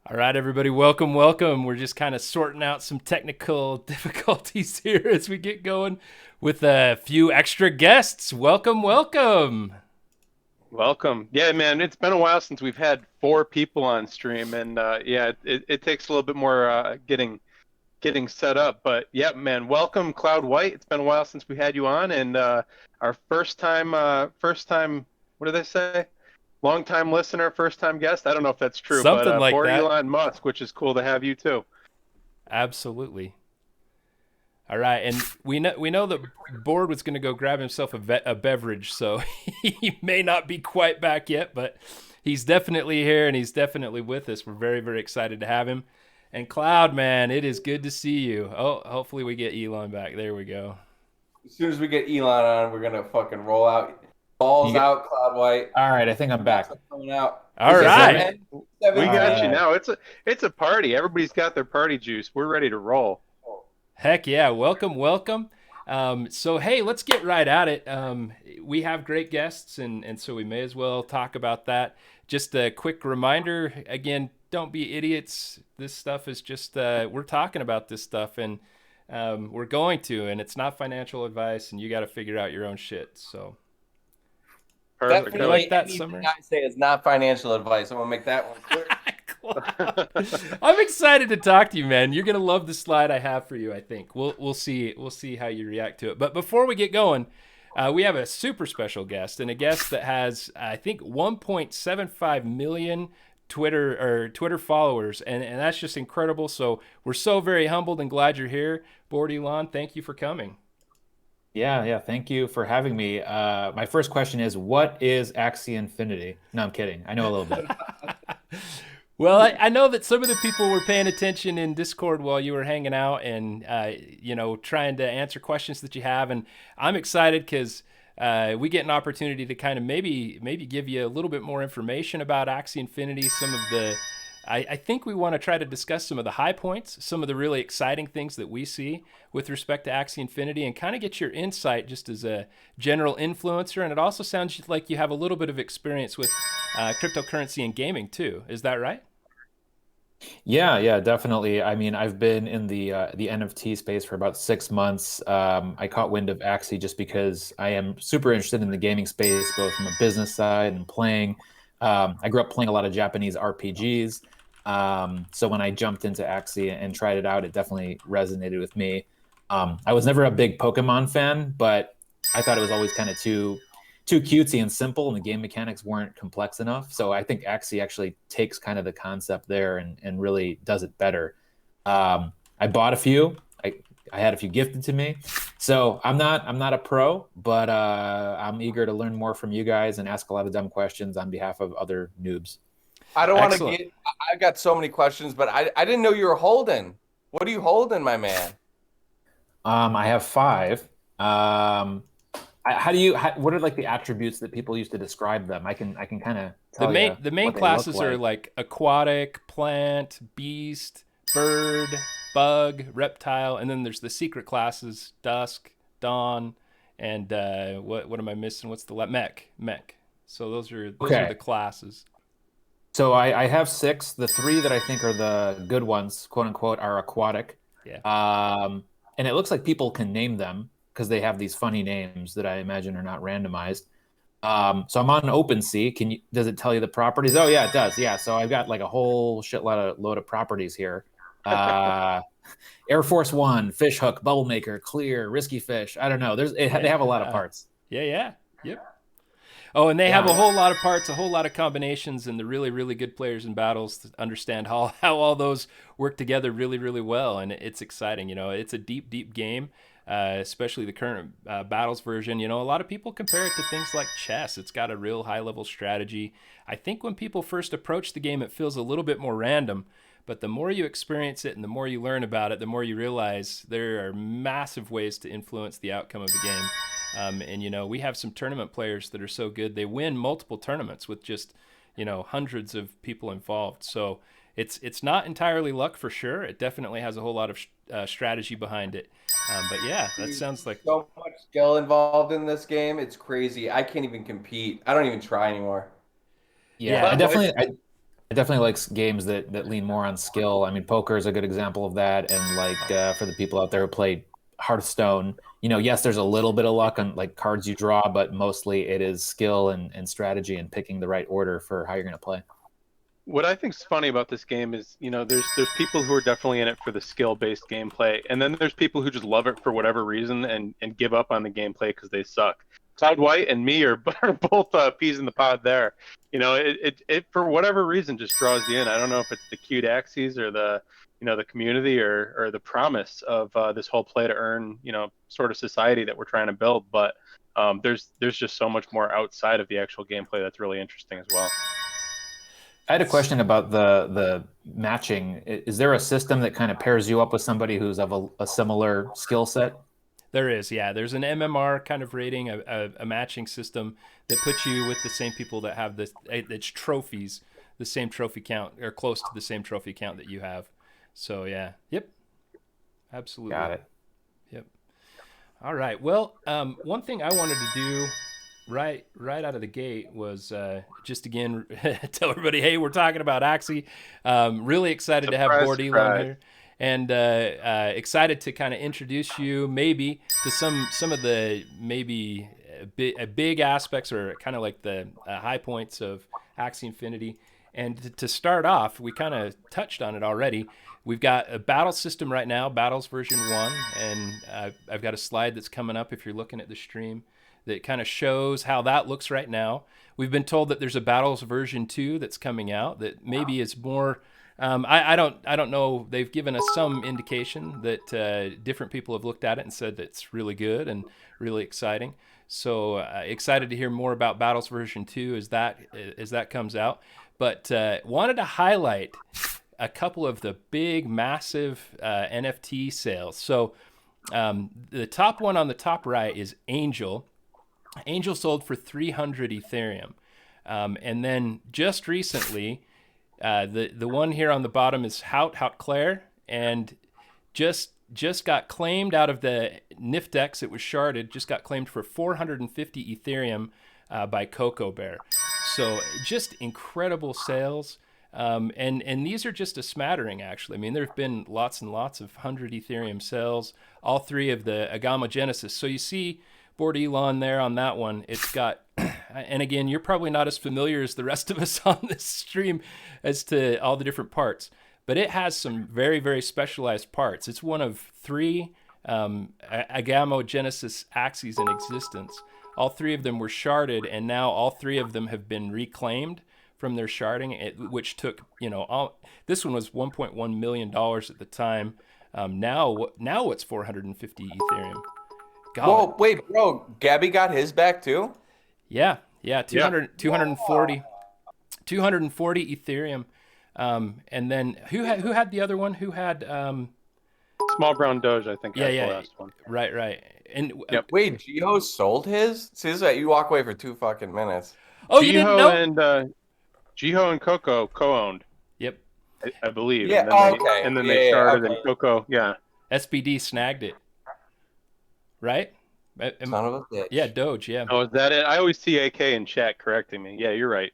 All right, everybody, welcome, welcome. We're just kind of sorting out some technical difficulties here as we get going with a few extra guests. Welcome, welcome. Welcome. Yeah, man, it's been a while since we've had four people on stream, and yeah, it takes a little bit more getting set up. But yeah, man, welcome, Cloud White. It's been a while since we had you on, and our first time, what did they say? Long time listener, first time guest. I don't know if that's true, but Something like for that. Elon Musk, which is cool to have you too. Absolutely. All right, and we know that Board was going to go grab himself a beverage, so he may not be quite back yet, but he's definitely here and he's definitely with us. We're very, very excited to have him. And Cloud, man, it is good to see you. Oh, hopefully we get Elon back. There we go. As soon as we get Elon on, we're gonna fucking roll out. Balls You get, out, Cloud White. all right, I think I'm back. Coming out. All Is this right. an We N17? got you Alright. now. It's a party. Everybody's got their party juice. We're ready to roll. Heck yeah. Welcome, welcome. So, hey, let's get right at it. We have great guests, and so we may as well talk about that. Just a quick reminder again, don't be idiots. This stuff is just, we're talking about this stuff, and we're going to, and it's not financial advice, and you got to figure out your own shit. So, Perfect. Definitely, like that anything summary? I say is not financial advice. I'm gonna make that one clear. I'm excited to talk to you, man. You're gonna love the slide I have for you. I think we'll see how you react to it. But before we get going, we have a super special guest and a guest that has I think 1.75 million Twitter followers, and that's just incredible. So we're so very humbled and glad you're here, Board Elon. Thank you for coming. Yeah. Thank you for having me. My first question is, what is Axie Infinity? No, I'm kidding. I know a little bit. Well, I know that some of the people were paying attention in Discord while you were hanging out and, trying to answer questions that you have. And I'm excited because we get an opportunity to kind of maybe give you a little bit more information about Axie Infinity, some of the I think we want to try to discuss some of the high points, some of the really exciting things that we see with respect to Axie Infinity, and kind of get your insight just as a general influencer. And it also sounds like you have a little bit of experience with cryptocurrency and gaming too. Is that right? Yeah, definitely. I mean, I've been in the NFT space for about 6 months. I caught wind of Axie just because I am super interested in the gaming space, both from a business side and playing. I grew up playing a lot of Japanese RPGs. So when I jumped into Axie and tried it out, it definitely resonated with me. I was never a big Pokemon fan, but I thought it was always kind of too cutesy and simple, and the game mechanics weren't complex enough. So I think Axie actually takes kind of the concept there and really does it better. I bought a few. I had a few gifted to me. So I'm not a pro, but I'm eager to learn more from you guys and ask a lot of dumb questions on behalf of other noobs. I don't want to Excellent. get. I've got so many questions, but I didn't know you were holding. What are you holding, my man? I have five. What are like the attributes that people use to describe them? I can kind of The tell main you the main what they look classes are like. like aquatic, plant, beast, bird, bug, reptile, and then there's the secret classes: dusk, dawn, and what am I missing? What's the mech? So those are the Okay. classes. So I have six. The three that I think are the good ones, quote unquote, are aquatic. Yeah. And it looks like people can name them because they have these funny names that I imagine are not randomized. So I'm on OpenSea. Does it tell you the properties? Oh yeah, it does. Yeah. So I've got like a whole load of properties here. Uh, Air Force One, fish hook, bubble maker, clear, risky fish. I don't know. They have a lot of parts. Yeah. Yep. Oh, and they have a Yeah. whole lot of parts, a whole lot of combinations, and the really, really good players in battles to understand how all those work together really, really well. And it's exciting. It's a deep, deep game, especially the current battles version. A lot of people compare it to things like chess. It's got a real high level strategy. I think when people first approach the game, it feels a little bit more random. But the more you experience it and the more you learn about it, the more you realize there are massive ways to influence the outcome of the game. And we have some tournament players that are so good they win multiple tournaments with just hundreds of people involved. So it's not entirely luck for sure. It definitely has a whole lot of strategy behind it. But yeah, that sounds like So much skill involved in this game. It's crazy. I can't even compete. I don't even try anymore. Yeah, yeah. I definitely like games that lean more on skill. I mean, poker is a good example of that. And like for the people out there who play Hearthstone, yes, there's a little bit of luck on like cards you draw, but mostly it is skill and strategy and picking the right order for how you're going to play. What I think's funny about this game is, there's people who are definitely in it for the skill-based gameplay, and then there's people who just love it for whatever reason and give up on the gameplay because they suck. Cloud White and me are, are both peas in the pod there. It for whatever reason just draws you in. I don't know if it's the cute axes or the community or the promise of this whole play to earn, sort of society that we're trying to build, but there's just so much more outside of the actual gameplay that's really interesting as well. I had a question about the matching. Is there a system that kind of pairs you up with somebody who's of a similar skill set? There is, yeah. There's an MMR kind of rating, a matching system that puts you with the same people that have it's trophies, the same trophy count or close to the same trophy count that you have. So yeah, yep, absolutely. Got it. Yep. All right. Well, one thing I wanted to do right out of the gate was just again tell everybody, hey, we're talking about Axie. Really excited to have Surprise, Board Elon surprise. here, and excited to kind of introduce you maybe to some of the maybe big aspects or kind of like the high points of Axie Infinity. And to start off, we kind of touched on it already. We've got a battle system right now, Battles version 1, and I've got a slide that's coming up if you're looking at the stream that kind of shows how that looks right now. We've been told that there's a Battles version 2 that's coming out that maybe is more. I don't know. They've given us some indication that different people have looked at it and said that it's really good and really exciting. So excited to hear more about Battles version 2 as that comes out. But wanted to highlight a couple of the big, massive NFT sales. So the top one on the top right is Angel. Angel sold for 300 Ethereum. And then just recently, the one here on the bottom is Hout Claire, and just got claimed out of the Niftex. It was sharded, just got claimed for 450 Ethereum by Coco Bear. So just incredible sales. And these are just a smattering, actually. I mean, there have been lots and lots of 100 Ethereum sales, all three of the Agamo Genesis. So you see Board Elon there on that one. It's got, and again, you're probably not as familiar as the rest of us on this stream as to all the different parts, but it has some very, very specialized parts. It's one of three Agamo Genesis Axies in existence. All three of them were sharded, and now all three of them have been reclaimed from their sharding, which took, this one was $1.1 million at the time. Now it's 450 Ethereum. God. Whoa, wait, bro, Gabby got his back too? Yeah, 240 Ethereum. And then who had the other one? Who had Small Brown Doge, I think, yeah, had the last one. Right. And Yep. Wait, Geo sold his? See, this is that you walk away for 2 fucking minutes. oh, you didn't know? And Jiho and Coco co-owned, Yep. I believe. Yeah, okay. And then Yeah, they started, okay. and Coco, yeah. SBD snagged it. Right? Son of a bitch. Yeah, Doge, yeah. Oh, is that it? I always see AK in chat correcting me. Yeah, you're right.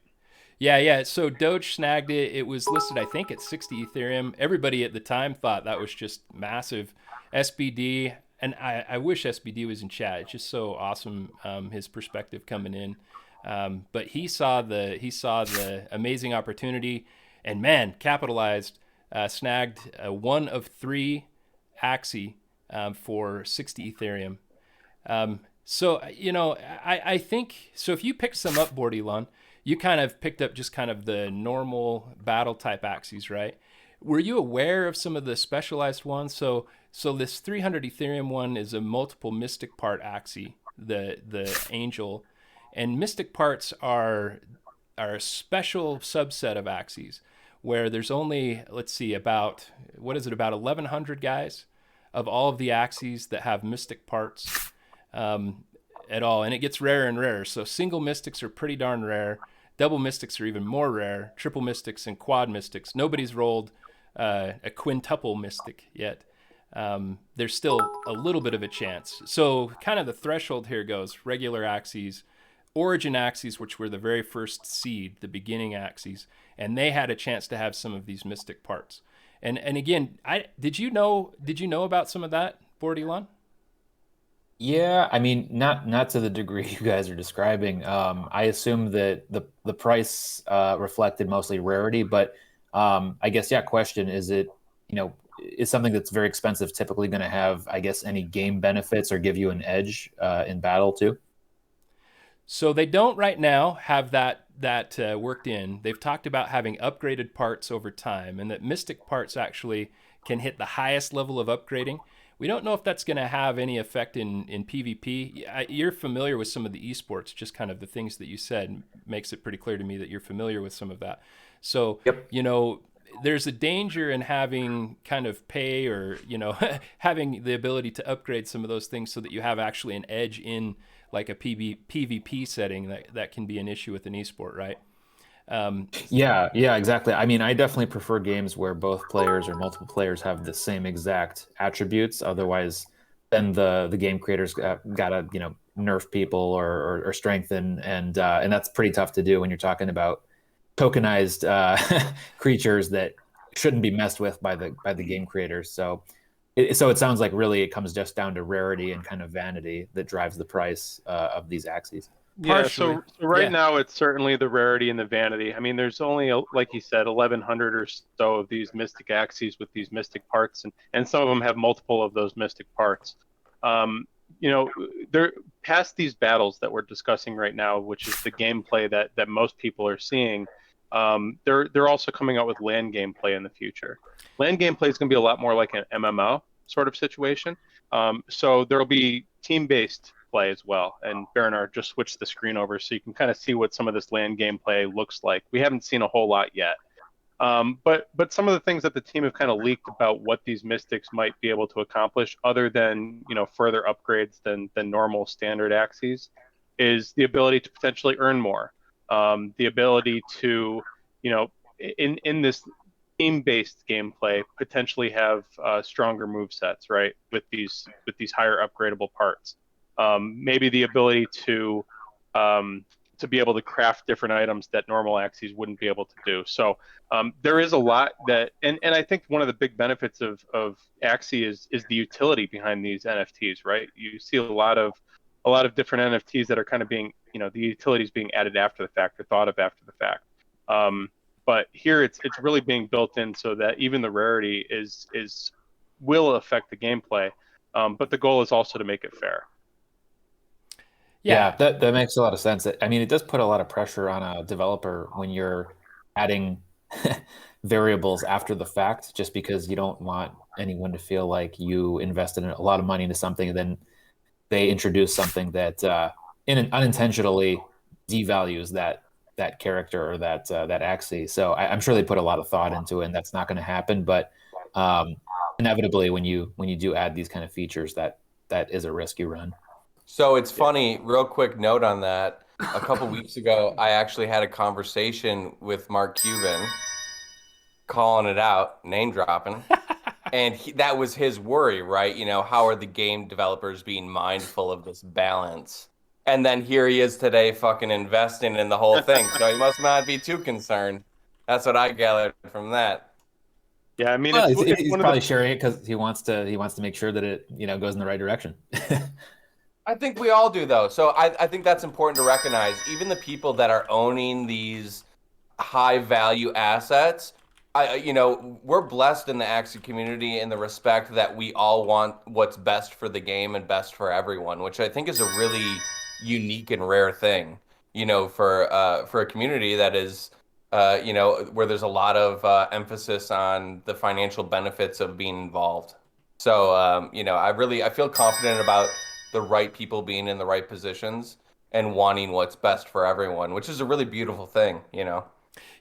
Yeah. So Doge snagged it. It was listed, I think, at 60 Ethereum. Everybody at the time thought that was just massive. SBD, and I wish SBD was in chat. It's just so awesome, his perspective coming in. But he saw the amazing opportunity, and man, capitalized, snagged one of three Axie for 60 Ethereum. So I think so. If you picked some up, Board Elon, you kind of picked up just kind of the normal battle type Axies, right? Were you aware of some of the specialized ones? So this 300 Ethereum one is a multiple mystic part Axie, the Angel, and mystic parts are a special subset of Axies where there's only, let's see, about 1,100 guys of all of the Axies that have mystic parts at all, and it gets rarer and rarer. So single mystics are pretty darn rare. Double mystics are even more rare. Triple mystics and quad mystics. Nobody's rolled a quintuple mystic yet. There's still a little bit of a chance. So kind of the threshold here goes regular Axies, Origin Axies, which were the very first seed, the beginning Axies, and they had a chance to have some of these mystic parts. And again, did you know about some of that, Board Elon? Yeah, I mean, not to the degree you guys are describing. I assume that the price reflected mostly rarity, but I guess, yeah, question, is it, is something that's very expensive typically going to have, I guess, any game benefits or give you an edge in battle too? So they don't right now have that worked in. They've talked about having upgraded parts over time, and that mystic parts actually can hit the highest level of upgrading. We don't know if that's going to have any effect in PvP. You're familiar with some of the esports, just kind of the things that you said makes it pretty clear to me that you're familiar with some of that. So, Yep. there's a danger in having kind of pay or, having the ability to upgrade some of those things so that you have actually an edge in like a PvP setting that can be an issue with an esport, right? Yeah, exactly. I mean, I definitely prefer games where both players or multiple players have the same exact attributes. Otherwise, then the game creators gotta nerf people or strengthen, and that's pretty tough to do when you're talking about tokenized creatures that shouldn't be messed with by the game creators. So it sounds like really it comes just down to rarity and kind of vanity that drives the price of these axes. Yeah, Partially. so right Yeah. now it's certainly the rarity and the vanity. I mean, there's only, like you said, 1,100 or so of these mystic Axies with these mystic parts, and some of them have multiple of those mystic parts. Um, they're past these battles that we're discussing right now, which is the gameplay that most people are seeing. They're also coming out with land gameplay in the future. Land gameplay is going to be a lot more like an MMO sort of situation. So there'll be team-based play as well. And baronar just switched the screen over so you can kind of see what some of this land gameplay looks like. We haven't seen a whole lot yet. But some of the things that the team have kind of leaked about what these mystics might be able to accomplish, other than further upgrades than normal standard axes, is the ability to potentially earn more, the ability to in this team-based gameplay potentially have stronger move sets, right? With these higher upgradable parts, maybe the ability to be able to craft different items that normal axes wouldn't be able to do. So there is a lot that, and I think one of the big benefits of Axie is the utility behind these NFTs, right? You see a lot of different NFTs that are kind of being, the utilities being added after the fact or thought of after the fact. But here it's really being built in so that even the rarity will affect the gameplay. But the goal is also to make it fair. Yeah. Yeah, that makes a lot of sense. I mean, it does put a lot of pressure on a developer when you're adding variables after the fact, just because you don't want anyone to feel like you invested a lot of money into something and then they introduce something that unintentionally devalues that character or that axis. So I'm sure they put a lot of thought into it, and that's not going to happen. But um, inevitably, when you do add these kind of features, that is a risk you run. So it's funny, real quick note on that. A couple weeks ago, I actually had a conversation with Mark Cuban, calling it out, name dropping. And that was his worry, right? How are the game developers being mindful of this balance? And then here he is today fucking investing in the whole thing. So he must not be too concerned. That's what I gathered from that. Yeah, I mean, Well, it's he's one of probably the sharing it because he wants to make sure that it goes in the right direction. I think we all do, though. So I think that's important to recognize. Even the people that are owning these high value assets, we're blessed in the Axie community in the respect that we all want what's best for the game and best for everyone, which I think is a really unique and rare thing, for a community that is, where there's a lot of emphasis on the financial benefits of being involved. So, I feel confident about the right people being in the right positions and wanting what's best for everyone, which is a really beautiful thing.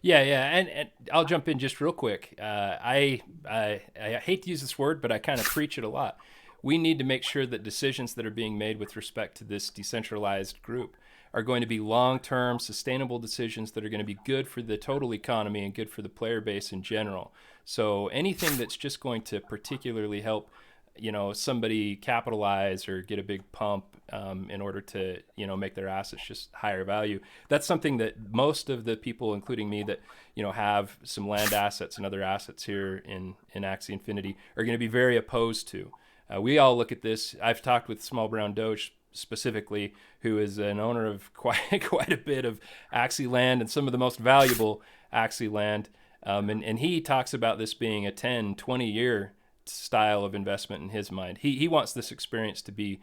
Yeah, and I'll jump in just real quick. I hate to use this word, but I kind of preach it a lot. We need to make sure that decisions that are being made with respect to this decentralized group are going to be long-term, sustainable decisions that are going to be good for the total economy and good for the player base in general. So anything that's just going to particularly help somebody capitalize or get a big pump in order to make their assets just higher value, that's something that most of the people, including me, that have some land assets and other assets here in Axie Infinity, are going to be very opposed to. We all look at this. I've talked with Small Brown Doge specifically, who is an owner of quite a bit of Axie land and some of the most valuable Axie land, and he talks about this being a 10-20 year style of investment in his mind. He wants this experience to be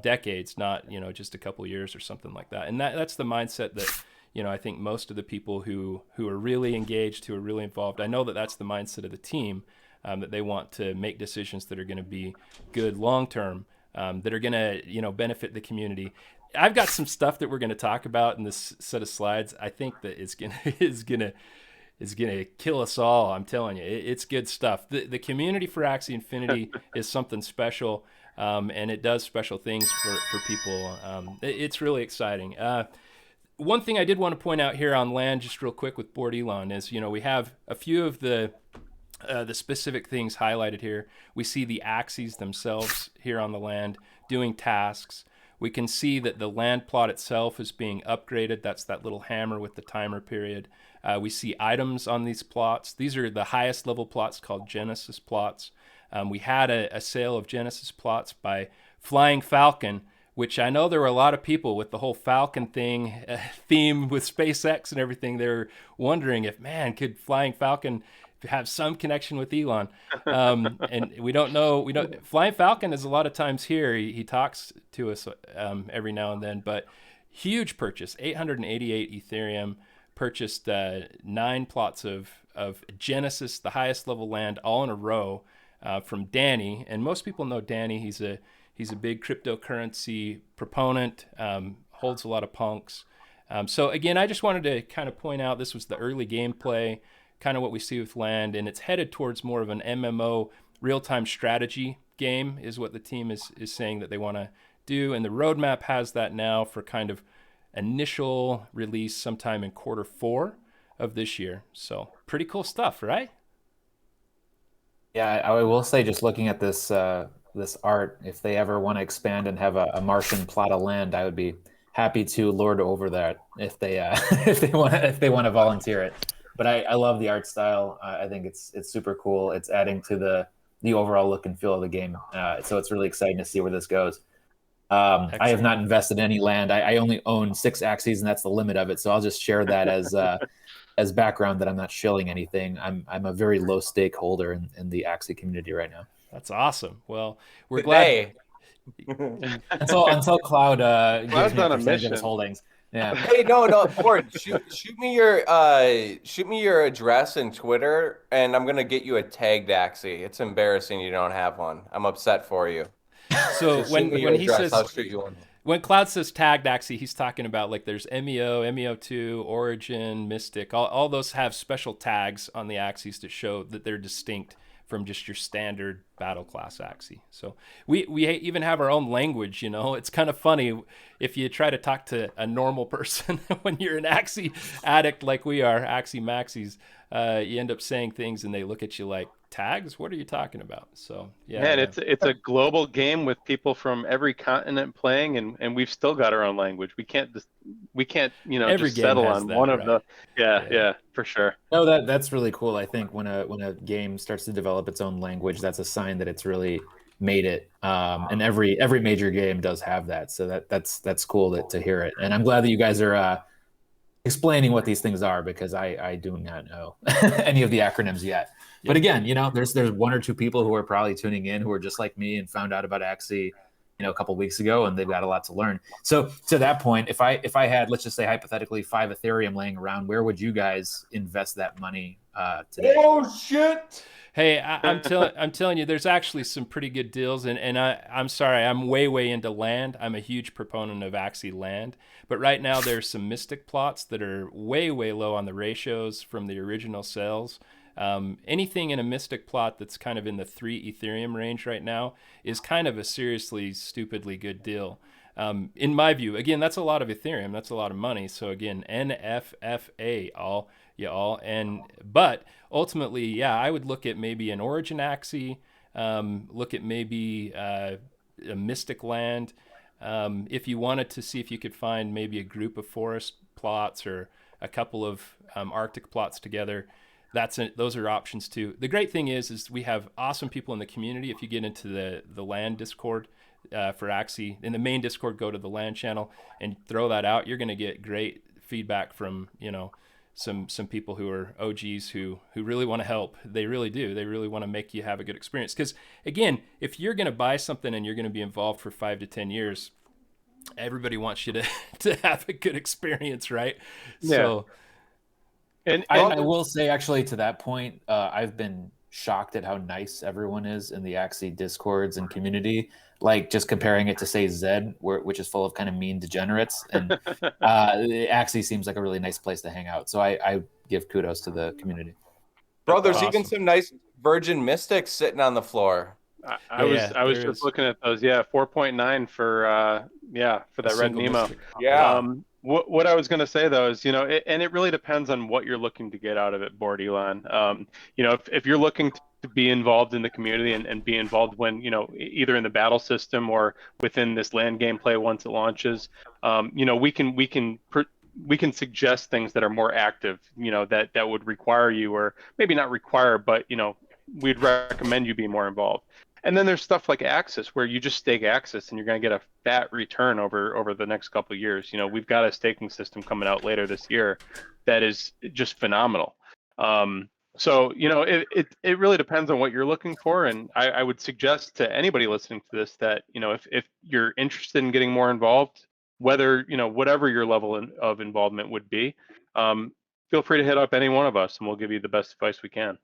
decades, not just a couple years or something like that. And that's the mindset that I think most of the people who are really engaged, who are really involved, I know that that's the mindset of the team, that they want to make decisions that are going to be good long term, that are going to benefit the community. I've got some stuff that we're going to talk about in this set of slides. I think that is gonna is gonna kill us all. I'm telling you, it's good stuff. The community for Axie Infinity is something special, and it does special things for people. It's really exciting. One thing I did want to point out here on land, just real quick with Board Elon, is we have a few of the specific things highlighted here. We see the Axies themselves here on the land doing tasks. We can see that the land plot itself is being upgraded. That's that little hammer with the timer period. We see items on these plots. These are the highest level plots called Genesis plots. We had a sale of Genesis plots by Flying Falcon, which I know there were a lot of people with the whole Falcon theme with SpaceX and everything. They were wondering if, man, could Flying Falcon have some connection with Elon? And we don't know. Flying Falcon is a lot of times here. He talks to us every now and then, but huge purchase, 888 Ethereum, purchased 9 plots of Genesis, the highest level land, all in a row from Danny. And most people know Danny. He's a big cryptocurrency proponent, holds a lot of punks. So again, I just wanted to kind of point out this was the early gameplay, kind of what we see with land, and it's headed towards more of an MMO real-time strategy game is what the team is saying that they want to do. And the roadmap has that now for kind of initial release sometime in Q4 of this year. So pretty cool stuff, right? Yeah, I will say, just looking at this this art, if they ever want to expand and have a Martian plot of land, I would be happy to lord over that if they if they want to volunteer it. But I love the art style. I think it's super cool. It's adding to the overall look and feel of the game. So it's really exciting to see where this goes. I have not invested in any land. I only own 6 Axies, and that's the limit of it. So I'll just share that as background, that I'm not shilling anything. I'm a very low stakeholder in the Axie community right now. That's awesome. Well, we're glad. until Cloud gives me a on a percentage of his mission. holdings. Yeah. Hey, no, Ford, shoot me your address and Twitter, and I'm gonna get you a tagged Axie. It's embarrassing you don't have one. I'm upset for you. So when he address, says, I'll shoot you one. when Cloud says tagged Axie, he's talking about like there's MEO, MEO2, Origin, Mystic. All those have special tags on the Axies to show that they're distinct from just your standard battle class Axie. So we even have our own language, It's kind of funny if you try to talk to a normal person when you're an Axie addict like we are, Axie Maxies, you end up saying things and they look at you like, tags? What are you talking about? So yeah. Man, it's a global game with people from every continent playing, and we've still got our own language. We can't Every just game settle has on that, one right? of the yeah, for sure. No, that's really cool. I think when a game starts to develop its own language, that's a sign that it's really made it. And every major game does have that. So that's cool to hear it. And I'm glad that you guys are explaining what these things are, because I do not know any of the acronyms yet. But again, there's 1 or 2 people who are probably tuning in who are just like me and found out about Axie, a couple of weeks ago, and they've got a lot to learn. So to that point, if I had, let's just say hypothetically, 5 Ethereum laying around, where would you guys invest that money today? Oh shit! Hey, I'm telling you, there's actually some pretty good deals, and I'm sorry, I'm way into land. I'm a huge proponent of Axie land, but right now there's some Mystic plots that are way low on the ratios from the original sales. Anything in a Mystic plot that's kind of in the 3 Ethereum range right now is kind of a seriously stupidly good deal. In my view, again, that's a lot of Ethereum. That's a lot of money. So again, NFFA, but ultimately, yeah, I would look at maybe an Origin Axie, look at maybe a Mystic land. If you wanted to see if you could find maybe a group of forest plots or a couple of Arctic plots together, those are options too. The great thing is we have awesome people in the community. If you get into the land Discord for Axie, in the main Discord, go to the land channel and throw that out. You're going to get great feedback from some people who are OGs who really want to help. They really do. They really want to make you have a good experience. Because again, if you're going to buy something and you're going to be involved for 5 to 10 years, everybody wants you to have a good experience, right? Yeah. So. And I will say, actually, to that point, I've been shocked at how nice everyone is in the Axie discords and community. Like just comparing it to say Zed, which is full of kind of mean degenerates, and Axie seems like a really nice place to hang out. So I give kudos to the community. Bro, That's there's even awesome. some nice Virgin Mystics sitting on the floor. I was there just is looking at those. Yeah, 4.9 for for a that red single Nemo. mystic. Yeah. What I was going to say though is, and it really depends on what you're looking to get out of it, Board Elon. If you're looking to be involved in the community and be involved when, either in the battle system or within this land gameplay once it launches, we can suggest things that are more active, that would require you, or maybe not require, but we'd recommend you be more involved. And then there's stuff like Axis, where you just stake Axis and you're going to get a fat return over the next couple of years. We've got a staking system coming out later this year that is just phenomenal. So it really depends on what you're looking for, and I would suggest to anybody listening to this that if you're interested in getting more involved, whether whatever your level of involvement would be, feel free to hit up any one of us, and we'll give you the best advice we can.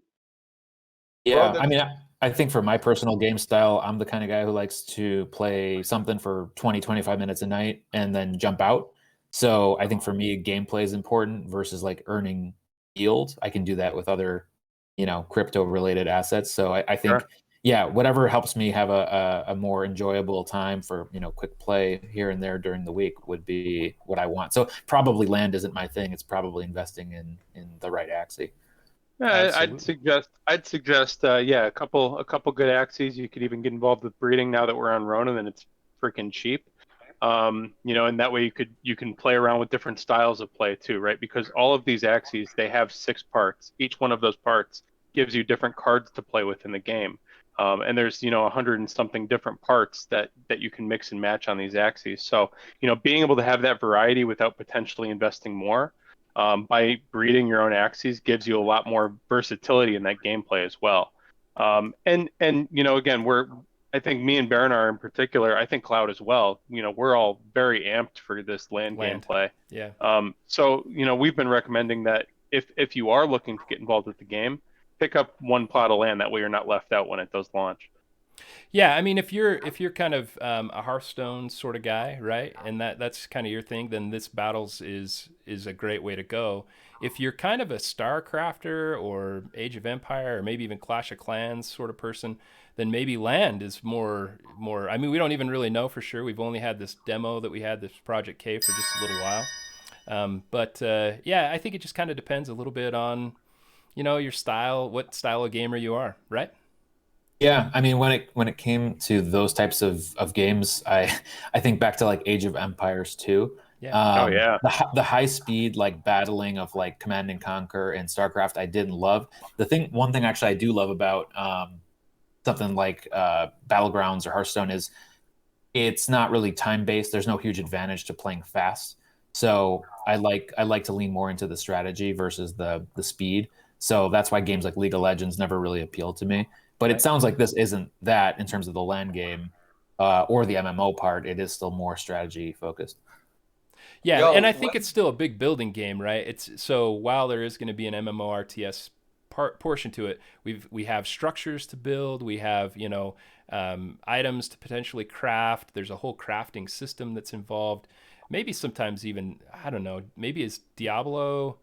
Bro, Yeah, I mean, I think for my personal game style, I'm the kind of guy who likes to play something for 20, 25 minutes a night and then jump out. So I think for me, gameplay is important versus like earning yield. I can do that with other, crypto related assets. So I think, Sure. yeah, whatever helps me have a more enjoyable time for, quick play here and there during the week would be what I want. So probably land isn't my thing. It's probably investing in the right Axie. Yeah, I'd suggest, a couple good Axies. You could even get involved with breeding now that we're on Ronin, and it's freaking cheap. And that way you can play around with different styles of play too, right? Because all of these Axies, they have 6 parts. Each one of those parts gives you different cards to play with in the game. And there's 100 and something different parts that you can mix and match on these Axies. So being able to have that variety without potentially investing more, by breeding your own Axies, gives you a lot more versatility in that gameplay as well. And again, I think me and Baronar in particular, I think Cloud as well, we're all very amped for this land gameplay. Yeah. So we've been recommending that if you are looking to get involved with the game, pick up one plot of land. That way you're not left out when it does launch. Yeah, I mean, if you're kind of a Hearthstone sort of guy, right, and that's kind of your thing, then this Battles is a great way to go. If you're kind of a StarCrafter or Age of Empire or maybe even Clash of Clans sort of person, then maybe Land is more. I mean, we don't even really know for sure. We've only had this demo that we had, this Project K, for just a little while. But yeah, I think it just kind of depends a little bit on your style, what style of gamer you are, right? Yeah, I mean, when it came to those types of games, I think back to like Age of Empires 2. Yeah. Oh yeah. The high speed like battling of like Command and Conquer and StarCraft I didn't love. One thing actually I do love about something like Battlegrounds or Hearthstone is it's not really time based. There's no huge advantage to playing fast. So I like to lean more into the strategy versus the speed. So that's why games like League of Legends never really appeal to me. But it sounds like this isn't that in terms of the land game or the MMO part. It is still more strategy focused. Yeah, Yo, and I think it's still a big building game, right? It's so while there is going to be an MMORTS portion to it, we have structures to build, we have items to potentially craft. There's a whole crafting system that's involved. Maybe sometimes even I don't know. Maybe it's Diablo.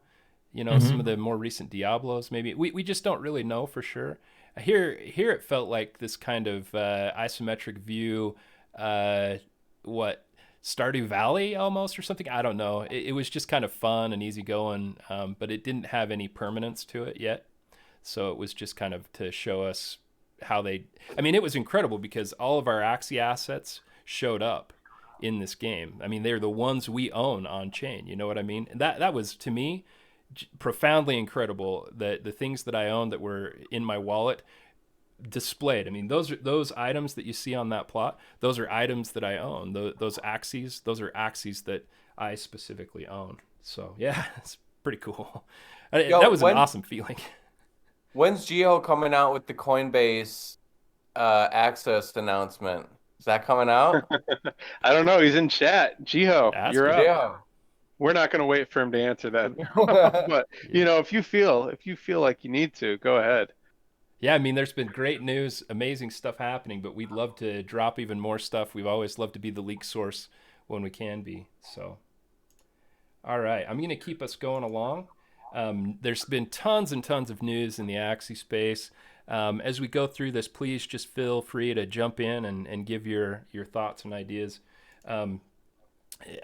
Some of Mm-hmm. the more recent Diablos. Maybe we just don't really know for sure. Here it felt like this kind of isometric view. What Stardew Valley almost or something. I don't know. It was just kind of fun and easygoing, but it didn't have any permanence to it yet. So it was just kind of to show us how they. I mean, it was incredible because all of our Axie assets showed up in this game. I mean, they're the ones we own on chain. You know what I mean? And that was to me profoundly incredible. That the things that I owned that were in my wallet displayed. I mean, those items that you see on that plot. Those are items that I own. Those Axies. Those are Axies that I specifically own. So yeah, it's pretty cool. Yo, That was an awesome feeling. when's Geo coming out with the Coinbase access announcement? Is that coming out? I don't know. He's in chat. Jiho, Ask you're him. up. Geo. We're not going to wait for him to answer that, but if you feel like you need to, go ahead. Yeah, I mean, there's been great news, amazing stuff happening, but we'd love to drop even more stuff. We've always loved to be the leak source when we can be. So, all right, I'm going to keep us going along. There's been tons and tons of news in the Axie space. As we go through this, please just feel free to jump in and give your thoughts and ideas. Um,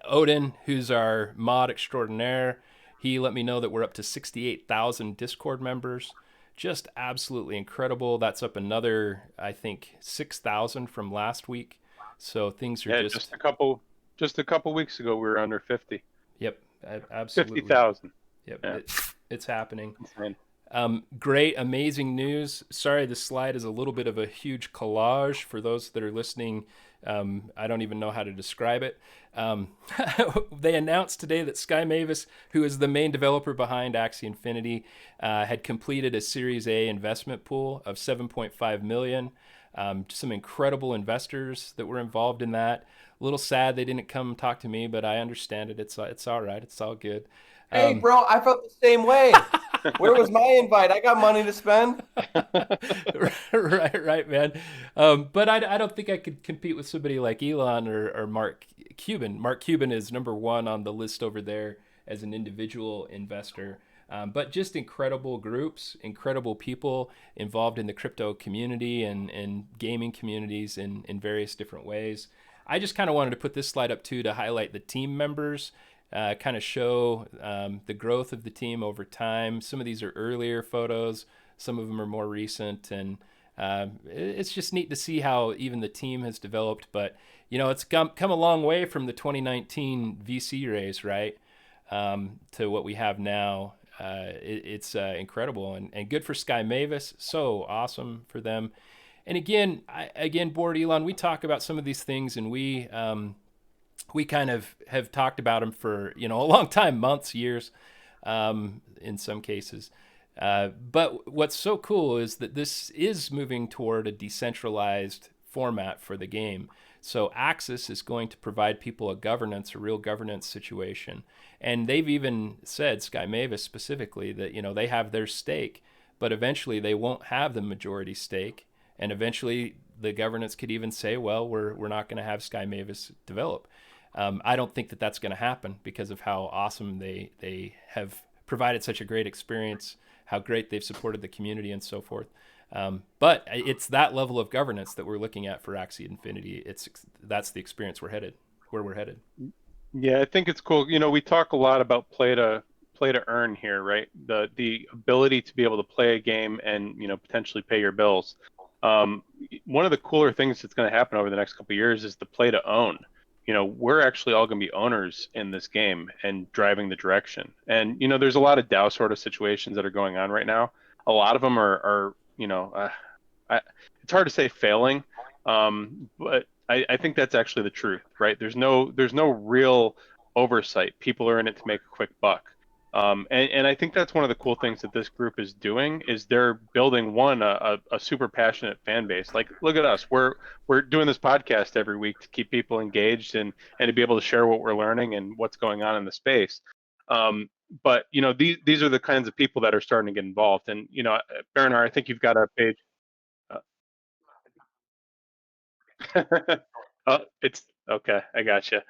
Odin, who's our mod extraordinaire, he let me know that we're up to 68,000 Discord members. Just absolutely incredible. That's up another, I think, 6,000 from last week. So things are Yeah, just, just a couple weeks ago we were under 50. yep, absolutely. 50,000. Yep, Yeah, it's happening. insane. Great, amazing news. Sorry, this slide is a little bit of a huge collage for those that are listening. I don't even know how to describe it. They announced today that Sky Mavis, who is the main developer behind Axie Infinity, had completed a Series A investment pool of 7.5 million. Some incredible investors that were involved in that. A little sad they didn't come talk to me, but I understand it. It's all right. It's all good. Hey, bro, I felt the same way. Where was my invite? I got money to spend. Right, man. But I don't think I could compete with somebody like Elon or Mark Cuban. Mark Cuban is number one on the list over there as an individual investor. But just incredible groups, incredible people involved in the crypto community and gaming communities in various different ways. I just kind of wanted to put this slide up too to highlight the team members, kind of show the growth of the team over time. Some of these are earlier photos, some of them are more recent, and it's just neat to see how even the team has developed. But you know, it's come a long way from the 2019 VC raise, right, to what we have now. It's incredible and good for Sky Mavis. So awesome for them. And again, Board Elon, we talk about some of these things, and we kind of have talked about them for a long time, months, years, in some cases. But what's so cool is that this is moving toward a decentralized format for the game. So Axis is going to provide people a real governance situation. And they've even said, Sky Mavis specifically, that they have their stake, but eventually they won't have the majority stake. And eventually the governance could even say, well, we're not going to have Sky Mavis develop. I don't think that that's going to happen because of how awesome they have provided such a great experience, how great they've supported the community and so forth. But it's that level of governance that we're looking at for Axie Infinity. That's the experience where we're headed. Yeah, I think it's cool. We talk a lot about play to earn here, right? The ability to be able to play a game and potentially pay your bills. One of the cooler things that's going to happen over the next couple of years is the play to own. We're actually all going to be owners in this game and driving the direction. And there's a lot of DAO sort of situations that are going on right now. A lot of them are it's hard to say failing, but I think that's actually the truth, right? There's no real oversight. People are in it to make a quick buck. And I think that's one of the cool things that this group is doing is they're building a super passionate fan base. Like, look at us. We're doing this podcast every week to keep people engaged and to be able to share what we're learning and what's going on in the space. But these are the kinds of people that are starting to get involved. And Baronar, I think you've got a page. Oh, it's okay. I got you.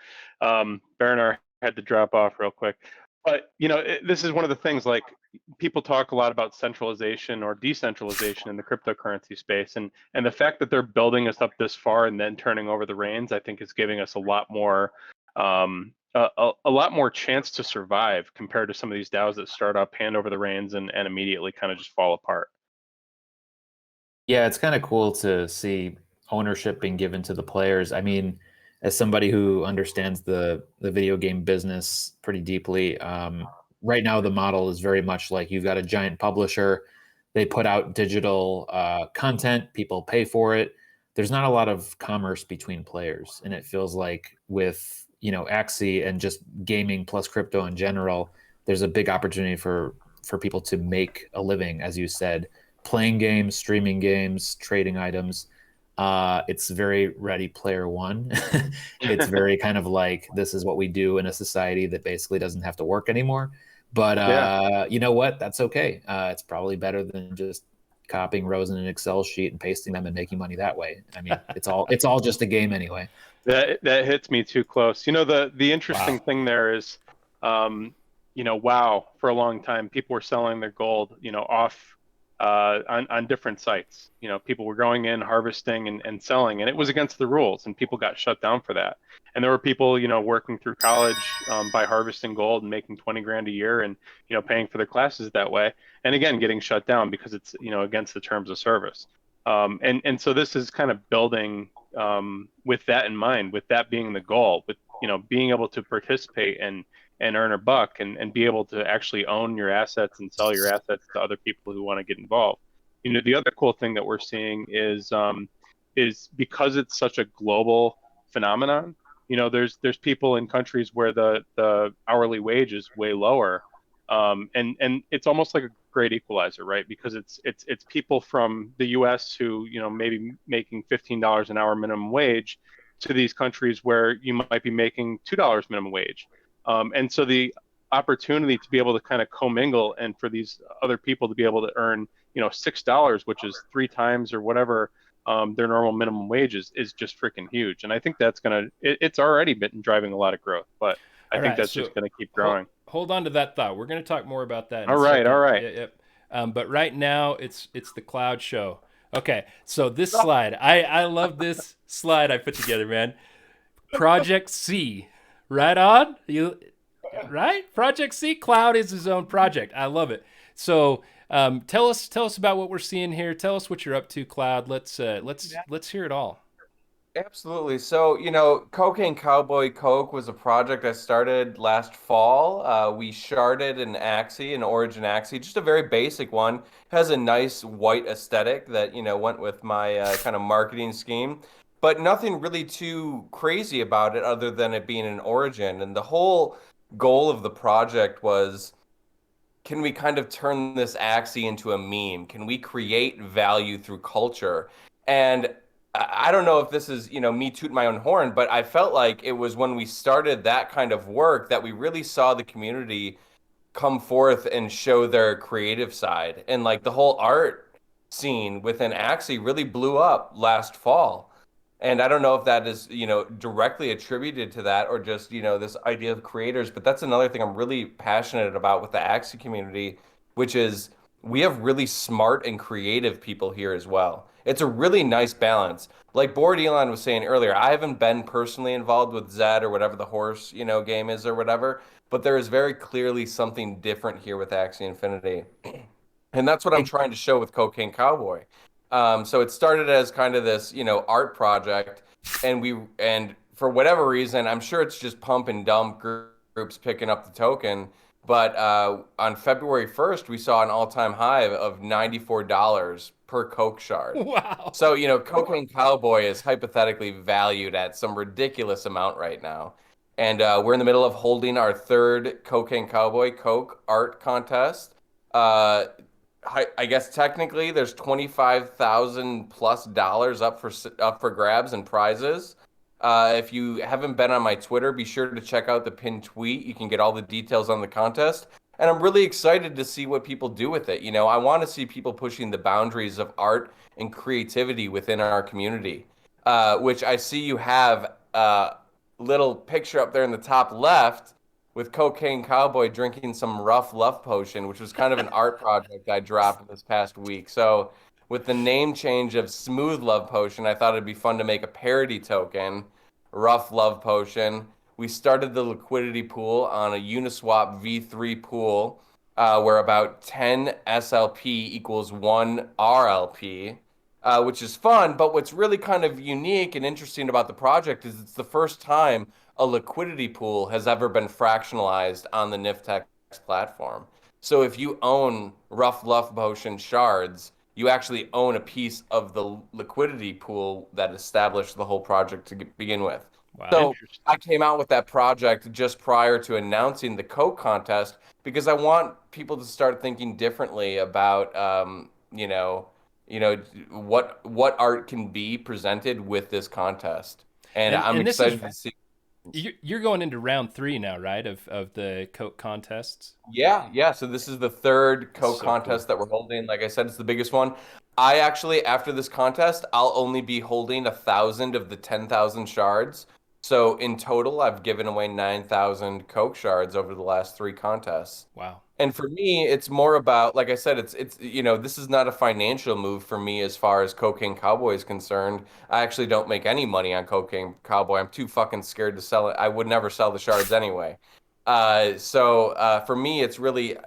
Baronar had to drop off real quick. But this is one of the things, like, people talk a lot about centralization or decentralization in the cryptocurrency space, and the fact that they're building us up this far and then turning over the reins, I think, is giving us a lot more a lot more chance to survive compared to some of these DAOs that start up, hand over the reins, and immediately kind of just fall apart. Yeah, it's kind of cool to see ownership being given to the players. I mean, as somebody who understands the video game business pretty deeply, right now the model is very much like you've got a giant publisher. They put out digital content, people pay for it. There's not a lot of commerce between players, and it feels like with Axie and just gaming plus crypto in general, there's a big opportunity for people to make a living, as you said, playing games, streaming games, trading items. It's very Ready Player One. It's very kind of like, this is what we do in a society that basically doesn't have to work anymore. But Yeah. you know what? That's okay. It's probably better than just copying rows in an Excel sheet and pasting them and making money that way. I mean, it's all just a game anyway. That hits me too close. The interesting Wow. thing there is, WoW for a long time people were selling their gold, off on different sites. People were going in, harvesting and selling, and it was against the rules, and people got shut down for that. And there were people, working through college by harvesting gold and making 20 grand a year, and paying for their classes that way, and again getting shut down because it's against the terms of service. And so this is kind of building with that in mind, with that being the goal, with being able to participate and earn a buck, and be able to actually own your assets and sell your assets to other people who want to get involved. The other cool thing that we're seeing is because it's such a global phenomenon. There's people in countries where the hourly wage is way lower, and it's almost like a great equalizer, right? Because it's people from the U.S. who maybe making $15 an hour minimum wage, to these countries where you might be making $2 minimum wage, and so the opportunity to be able to kind of commingle, and for these other people to be able to earn $6, which is 3 times or whatever their normal minimum wages, is just freaking huge. And I think that's it's already been driving a lot of growth, but I All think right, that's so just going to keep growing. hold on to that thought. We're going to talk more about that in All a right, all second. right. Yep. But right now, it's the cloud show. Okay, so this slide, I love this slide I put together, man. Project C, right on. Right? Project C. Cloud is his own project. I love it. So tell us about what we're seeing here. Tell us what you're up to, Cloud. Let's hear it all. Absolutely. So, Cocaine Cowboy Coke was a project I started last fall. We sharded an Axie, an Origin Axie, just a very basic one. Has a nice white aesthetic that, went with my kind of marketing scheme, but nothing really too crazy about it other than it being an Origin. And the whole goal of the project was, can we kind of turn this Axie into a meme? Can we create value through culture? And I don't know if this is, me tooting my own horn, but I felt like it was when we started that kind of work that we really saw the community come forth and show their creative side. And like the whole art scene within Axie really blew up last fall. And I don't know if that is, directly attributed to that, or just, this idea of creators. But that's another thing I'm really passionate about with the Axie community, which is we have really smart and creative people here as well. It's a really nice balance. Like Board Elon was saying earlier, I haven't been personally involved with Zed or whatever the horse, game is or whatever, but there is very clearly something different here with Axie Infinity. And that's what I'm trying to show with Cocaine Cowboy. So it started as kind of this, art project, and for whatever reason, I'm sure it's just pump and dump groups picking up the token. But on February 1st, we saw an all-time high of $94 per Coke shard. Wow. So, Cocaine Cowboy is hypothetically valued at some ridiculous amount right now. And we're in the middle of holding our third Cocaine Cowboy Coke art contest. I guess technically there's $25,000+ up for grabs and prizes. If you haven't been on my Twitter, be sure to check out the pinned tweet. You can get all the details on the contest. And I'm really excited to see what people do with it. I want to see people pushing the boundaries of art and creativity within our community, which I see you have a little picture up there in the top left with Cocaine Cowboy drinking some rough love potion, which was kind of an art project I dropped this past week. So with the name change of Smooth Love Potion, I thought it'd be fun to make a parody token, Rough Love Potion. We started the liquidity pool on a Uniswap V3 pool, where about 10 SLP equals 1 RLP, which is fun. But what's really kind of unique and interesting about the project is it's the first time a liquidity pool has ever been fractionalized on the Niftex platform. So if you own Rough Love Potion shards, you actually own a piece of the liquidity pool that established the whole project to begin with. Wow. So I came out with that project just prior to announcing the Coke contest because I want people to start thinking differently about, what art can be presented with this contest. And I'm excited to see. You're going into round 3 now, right? Of the Coke contests. Yeah. So this is the third Coke So cool. contest that we're holding. Like I said, it's the biggest one. I actually, after this contest, I'll only be holding 1,000 of the 10,000 shards. So in total, I've given away 9,000 Coke shards over the last 3 contests. Wow. And for me, it's more about, like I said, it's this is not a financial move for me as far as Cocaine Cowboy is concerned. I actually don't make any money on Cocaine Cowboy. I'm too fucking scared to sell it. I would never sell the shards anyway. For me, it's really,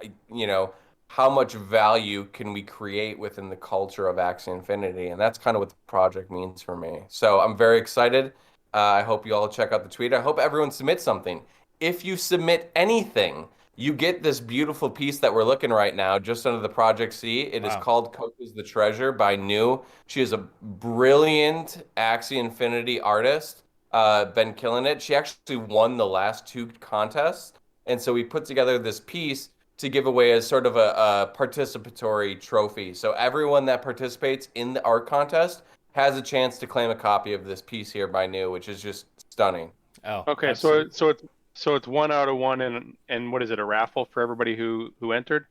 how much value can we create within the culture of Axie Infinity? And that's kind of what the project means for me. So I'm very excited. I hope you all check out the tweet. I hope everyone submits something. If you submit anything, you get this beautiful piece that we're looking right now just under the Project C. It is called Coke is the Treasure by New. She is a brilliant Axie Infinity artist. Been killing it. She actually won the last 2 contests. And so we put together this piece to give away as sort of a participatory trophy. So everyone that participates in the art contest has a chance to claim a copy of this piece here by New, which is just stunning. Oh, Okay, absolutely. so it's 1 out of 1, and what is it, a raffle for everybody who entered?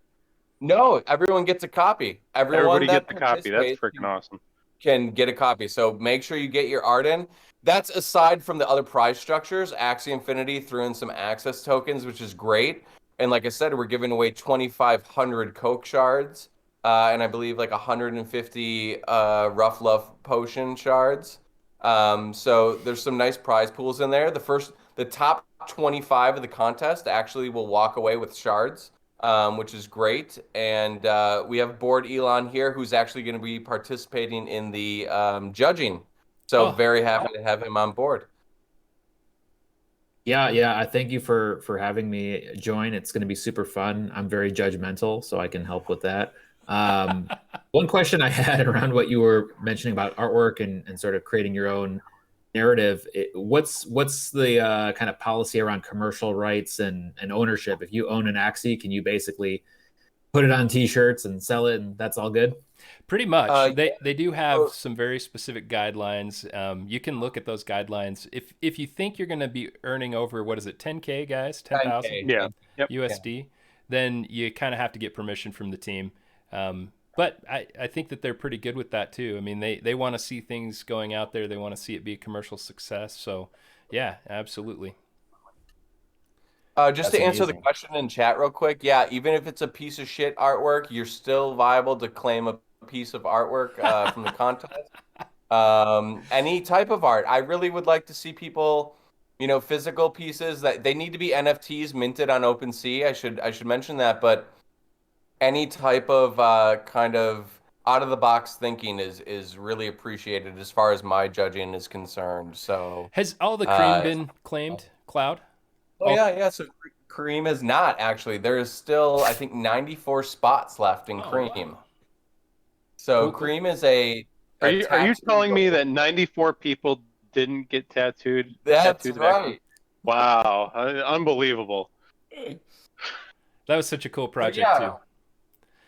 No, everyone gets a copy. Everyone Everybody that get the copy. That's participates freaking awesome. can get a copy. So make sure you get your art in. That's aside from the other prize structures. Axie Infinity threw in some access tokens, which is great. And like I said, we're giving away 2,500 Coke shards, and I believe like 150 Rough Love Potion shards. So there's some nice prize pools in there. The top 25 of the contest actually will walk away with shards, which is great. And we have Board Elon here, who's actually going to be participating in the judging. So very happy to have him on board. Yeah. I thank you for having me join. It's going to be super fun. I'm very judgmental, so I can help with that. One question I had around what you were mentioning about artwork and sort of creating your own narrative. What's the kind of policy around commercial rights and ownership? If you own an Axie, can you basically put it on T-shirts and sell it, and that's all good? Pretty much. Yeah. They do have some very specific guidelines. You can look at those guidelines. If you think you're going to be earning over, what is it, 10K, guys? 10,000 Yeah. Yep. USD, then you kind of have to get permission from the team. But I think that they're pretty good with that too. I mean, they want to see things going out there. They want to see it be a commercial success. So, yeah, absolutely. Just That's to answer the amazing. question in chat real quick, yeah, even if it's a piece of shit artwork, you're still viable to claim a piece of artwork from the contest. Any type of art. I really would like to see people, physical pieces that they need to be NFTs minted on OpenSea. I should mention that, but any type of kind of out of the box thinking is really appreciated as far as my judging is concerned. So Has all the cream been claimed, Cloud? yeah. So Cream is not actually. There is still, I think, 94 spots left in Cream. Wow. So Cool. Cream is a Are you tattoo telling me that 94 people didn't get tattooed? That's tattooed right. Wow, unbelievable. That was such a cool project too.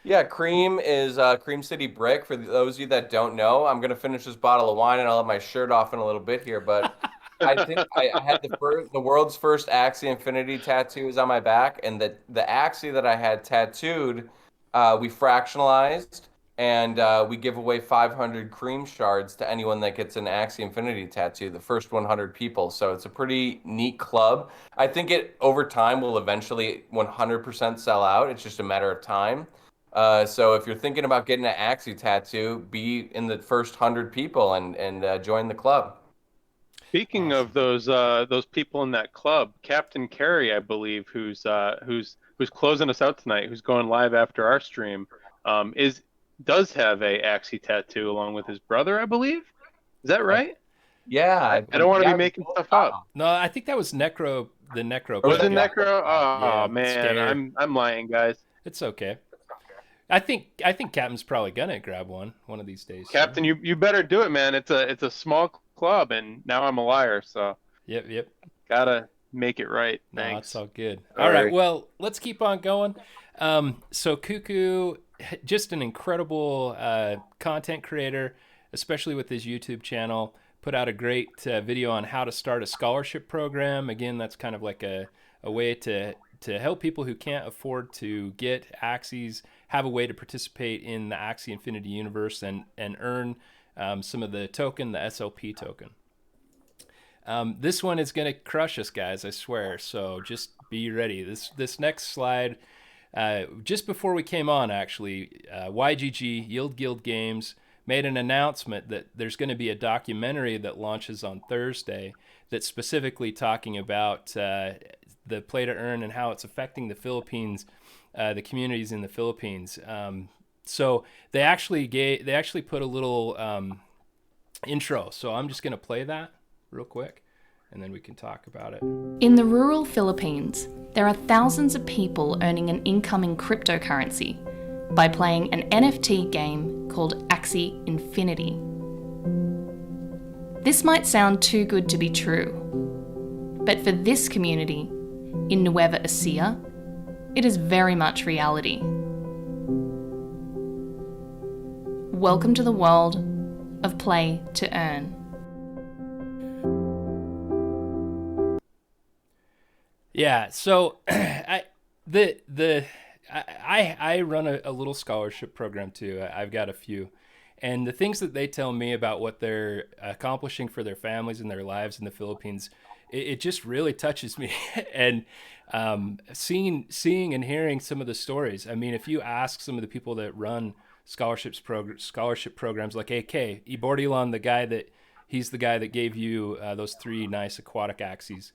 Yeah, Cream is Cream City Brick. For those of you that don't know, I'm gonna finish this bottle of wine and I'll have my shirt off in a little bit here. But I think I had the world's first Axie Infinity tattoos on my back, and the Axie that I had tattooed, we fractionalized, and we give away 500 Cream shards to anyone that gets an Axie Infinity tattoo, the first 100 people. So it's a pretty neat club. I think it over time will eventually 100% sell out. It's just a matter of time. So if you're thinking about getting an Axie tattoo, be in the first 100 people and join the club. Speaking of those people in that club, Captain Carey, I believe, who's closing us out tonight, who's going live after our stream, does have a Axie tattoo along with his brother, I believe. Is that right? Yeah, I don't want to be making stuff up. No, I think that was Necro, the Necro. Was it player. Necro? Oh Yeah, man, scared. I'm lying, guys. It's okay. I think Captain's probably gonna grab one of these days. Captain, you better do it, man. It's a small club, and now I'm a liar, so Yep. gotta make it right. No, Thanks. that's all good. All All right, right. well, let's keep on going. So Cuckoo, just an incredible content creator, especially with his YouTube channel. put out a great video on how to start a scholarship program. Again, that's kind of like a way to help people who can't afford to get Axies have a way to participate in the Axie Infinity universe and earn some of the token, the SLP token. This one is going to crush us, guys, I swear. So just be ready. This next slide, just before we came on, actually, YGG, Yield Guild Games, made an announcement that there's going to be a documentary that launches on Thursday that's specifically talking about the play to earn and how it's affecting the Philippines, the communities in the Philippines. So they actually put a little intro. So I'm just going to play that real quick, and then we can talk about it. In the rural Philippines, there are thousands of people earning an income in cryptocurrency by playing an NFT game called Axie Infinity. This might sound too good to be true, but for this community in Nueva Ecija, it is very much reality. Welcome to the world of play to earn. Yeah, so I run a little scholarship program too. I've got a few, and the things that they tell me about what they're accomplishing for their families and their lives in the Philippines, it just really touches me. And seeing and hearing some of the stories. I mean, if you ask some of the people that run scholarship programs like AK Ibordilon, he's the guy that gave you those 3 nice aquatic Axies.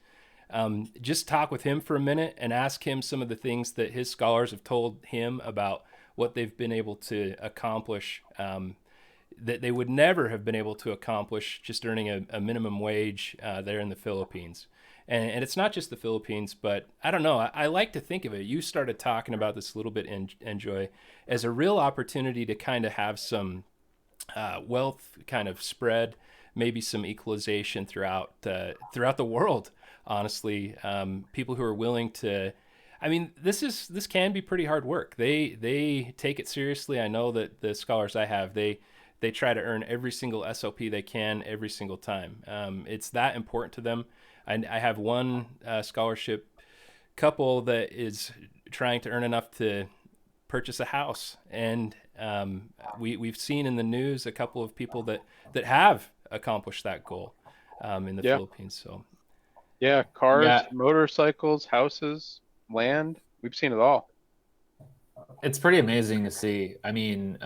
Just talk with him for a minute and ask him some of the things that his scholars have told him about what they've been able to accomplish, that they would never have been able to accomplish just earning a minimum wage there in the Philippines. And it's not just the Philippines, but I don't know. I like to think of it. You started talking about this a little bit, Enjoi, as a real opportunity to kind of have some wealth kind of spread, maybe some equalization throughout the world. Honestly, people who are willing to, I mean, this can be pretty hard work. They take it seriously. I know that the scholars I have, they try to earn every single SLP they can every single time. It's that important to them. I have one scholarship couple that is trying to earn enough to purchase a house, and we've seen in the news a couple of people that have accomplished that goal in the Philippines. So. Yeah, cars, motorcycles, houses, land. We've seen it all. It's pretty amazing to see. I mean,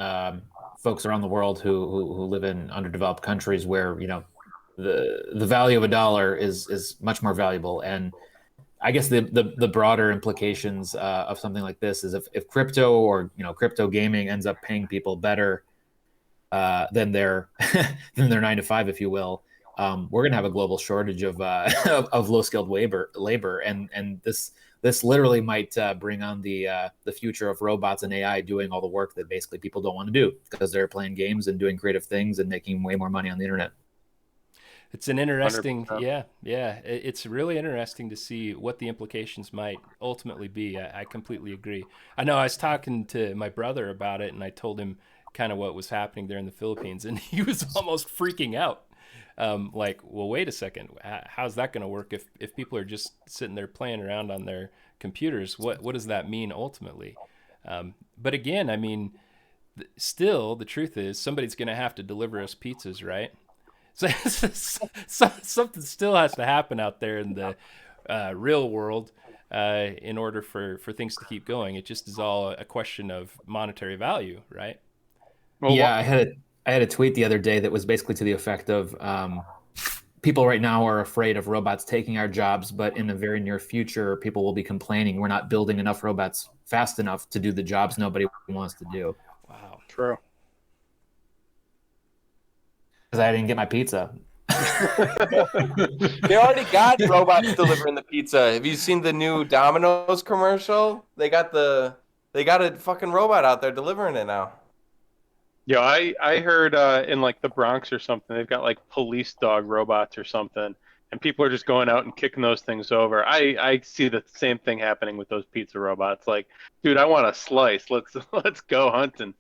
folks around the world who live in underdeveloped countries where, the value of a dollar is much more valuable. And I guess the broader implications of something like this is if crypto or crypto gaming ends up paying people better than their 9 to 5, if you will. We're going to have a global shortage of low-skilled labor, and this literally might bring on the future of robots and AI doing all the work that basically people don't want to do because they're playing games and doing creative things and making way more money on the internet. It's an interesting, 100%. It's really interesting to see what the implications might ultimately be. I completely agree. I know I was talking to my brother about it, and I told him kind of what was happening there in the Philippines, and he was almost freaking out. Like, well, wait a second. How's that going to work if people are just sitting there playing around on their computers? What does that mean ultimately? But again, I mean, still, the truth is somebody's going to have to deliver us pizzas, right? So something still has to happen out there in the real world in order for things to keep going. It just is all a question of monetary value, right? Well, Yeah, I had a tweet the other day that was basically to the effect of people right now are afraid of robots taking our jobs, but in the very near future, people will be complaining we're not building enough robots fast enough to do the jobs nobody wants to do. Wow. True. Because I didn't get my pizza. They already got robots delivering the pizza. Have you seen the new Domino's commercial? They got a fucking robot out there delivering it now. Yeah, I heard in like the Bronx or something, they've got like police dog robots or something, and people are just going out and kicking those things over. I see the same thing happening with those pizza robots. Like, dude, I want a slice. Let's go hunting.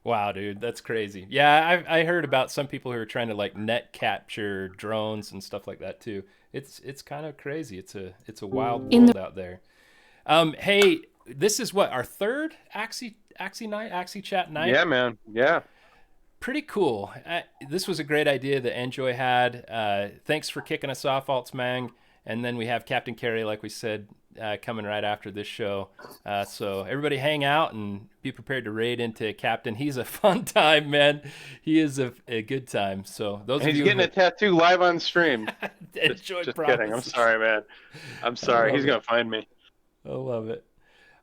Wow, dude, that's crazy. Yeah, I heard about some people who are trying to like net capture drones and stuff like that too. It's kind of crazy. It's a wild In the world out there. Hey, this is what our third Axie night, Axie Chat night. Yeah, man. Yeah. Pretty cool. This was a great idea that Enjoi had. Thanks for kicking us off, Altsmang. And then we have Captain Carey, like we said, coming right after this show. So everybody hang out and be prepared to raid into Captain. He's a fun time, man. He is a good time. So those And of he's you getting who a tattoo live on stream. Enjoy Just kidding. I'm promises. sorry, man. I'm sorry. He's it. gonna find me. I love it.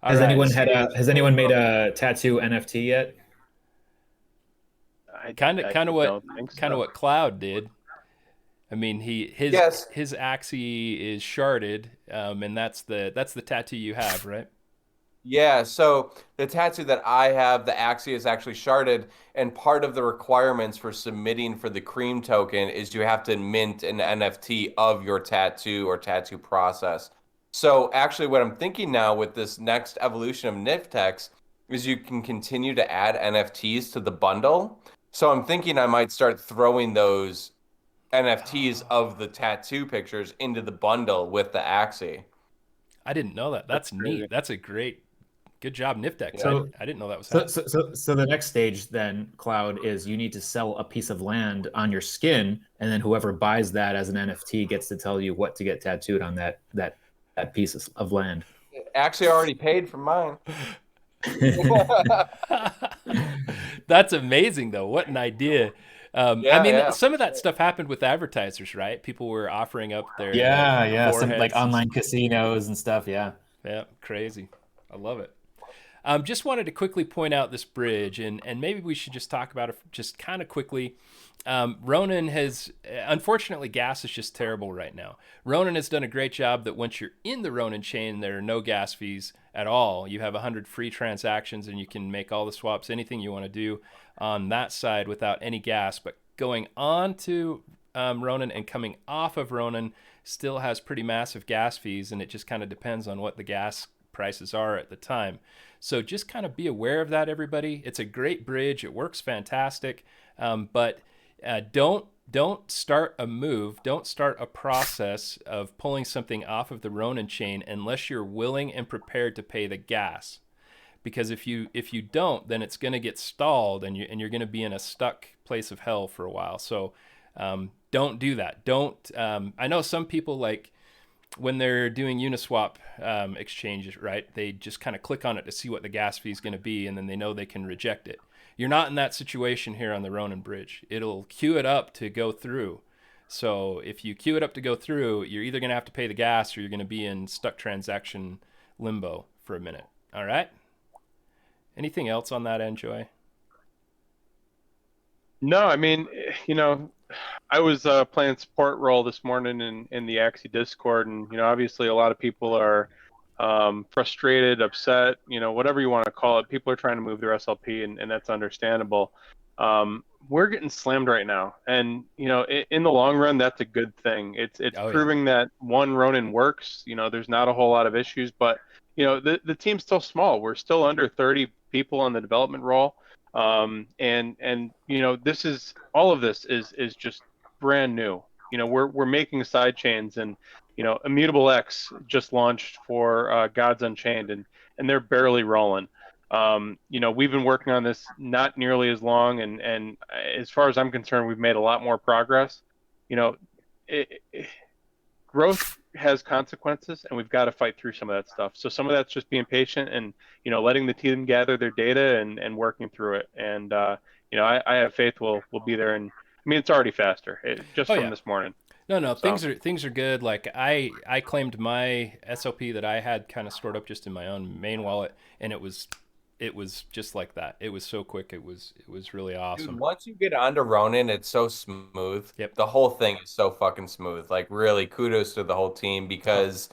All Has right. anyone has anyone made a tattoo NFT yet? Kind of I kind of what don't think kind of so. what Cloud did. I mean, Yes. his Axie is sharded, and that's the tattoo you have, right? Yeah, so the tattoo that I have, the Axie is actually sharded, and part of the requirements for submitting for the cream token is you have to mint an NFT of your tattoo or tattoo process. So actually what I'm thinking now with this next evolution of Niftex is you can continue to add NFTs to the bundle. So I'm thinking I might start throwing those NFTs of the tattoo pictures into the bundle with the Axie. I didn't know that. That's crazy. neat. That's a good job, Niftex. Yeah. I didn't know that was So, happening. so the next stage then, Cloud, is you need to sell a piece of land on your skin, and then whoever buys that as an NFT gets to tell you what to get tattooed on that piece of land. Actually already paid for mine. That's amazing, though. What an idea. I Yeah, mean, yeah. some of that stuff happened with advertisers, right? People were offering up their Yeah, some like foreheads. online casinos and stuff. Yeah. Yeah, crazy. I love it. Just wanted to quickly point out this bridge, and maybe we should just talk about it just kind of quickly. Ronan has, unfortunately, gas is just terrible right now. Ronan has done a great job that once you're in the Ronan chain, there are no gas fees at all. You have 100 free transactions, and you can make all the swaps, anything you want to do on that side without any gas. But going on to Ronan and coming off of Ronan still has pretty massive gas fees, and it just kind of depends on what the gas prices are at the time. So just kind of be aware of that, everybody. It's a great bridge. It works fantastic, but don't start a move. Don't start a process of pulling something off of the Ronin chain unless you're willing and prepared to pay the gas. Because if you don't, then it's going to get stalled, and you're going to be in a stuck place of hell for a while. So don't do that. Don't. I know some people, like, when they're doing Uniswap exchanges, right? They just kind of click on it to see what the gas fee is going to be, and then they know they can reject it. You're not in that situation here on the Ronin Bridge. It'll queue it up to go through. So if you queue it up to go through, you're either going to have to pay the gas or you're going to be in stuck transaction limbo for a minute. All right? Anything else on that, Enjoy? No, I mean, I was playing support role this morning in the Axie Discord, and obviously a lot of people are frustrated, upset, whatever you want to call it. People are trying to move their SLP, and that's understandable. We're getting slammed right now, and in the long run, that's a good thing. It's proving that one Ronin works. There's not a whole lot of issues, but the team's still small. We're still under 30 people on the development role. And this is all of this is just brand new. We're making side chains, and Immutable X just launched for Gods Unchained, and they're barely rolling. We've been working on this not nearly as long, and as far as I'm concerned, we've made a lot more progress. Growth has consequences, and we've got to fight through some of that stuff. So some of that's just being patient and letting the team gather their data and working through it. And I have faith we'll be there. And I mean, it's already faster from this morning. No, so. things are good. Like I claimed my SLP that I had kind of stored up just in my own main wallet, and it was just like that. It was so quick. It was really awesome. Dude, once you get onto Ronin, it's so smooth. Yep. The whole thing is so fucking smooth. Like, really, kudos to the whole team, because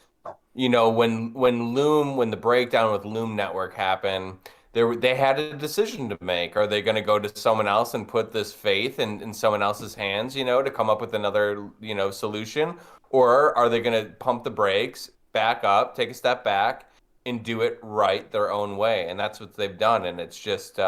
when the breakdown with Loom Network happened, they had a decision to make. Are they going to go to someone else and put this faith in someone else's hands, to come up with another, solution? Or are they going to pump the brakes, back up, take a step back, and do it right their own way? And that's what they've done. And it's just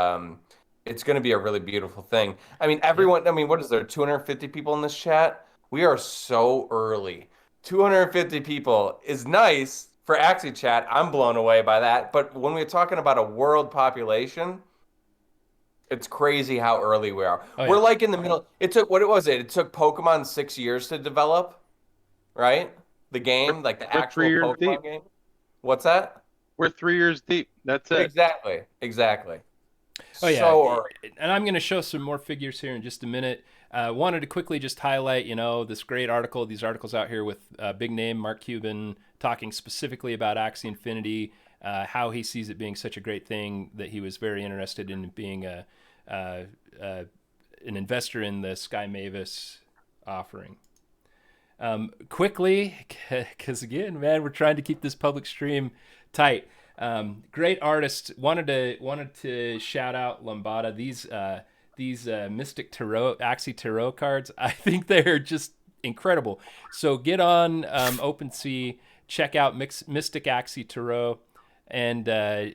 It's going to be a really beautiful thing. I mean, everyone, I mean, what is there, 250 people in this chat? We are so early. 250 people is nice for Axie Chat. I'm blown away by that. But when we're talking about a world population, it's crazy how early we are. Oh We're yeah. like in the middle. It took, what was it? It took Pokemon 6 years to develop, right? The We're, game, like the we're 3 years actual deep. Pokemon game. What's that? We're 3 years deep. That's it. Exactly. Exactly. Oh yeah, So early. and I'm going to show some more figures here in just a minute. Wanted to quickly just highlight, this great article, these articles out here with big name Mark Cuban talking specifically about Axie Infinity, how he sees it being such a great thing that he was very interested in being uh, an investor in the Sky Mavis offering. Quickly, because again, man, we're trying to keep this public stream tight. Great artist. Wanted to shout out Lombada. These Mystic Tarot, Axie Tarot cards. I think they're just incredible. So get on OpenSea, check out Mystic Axie Tarot, and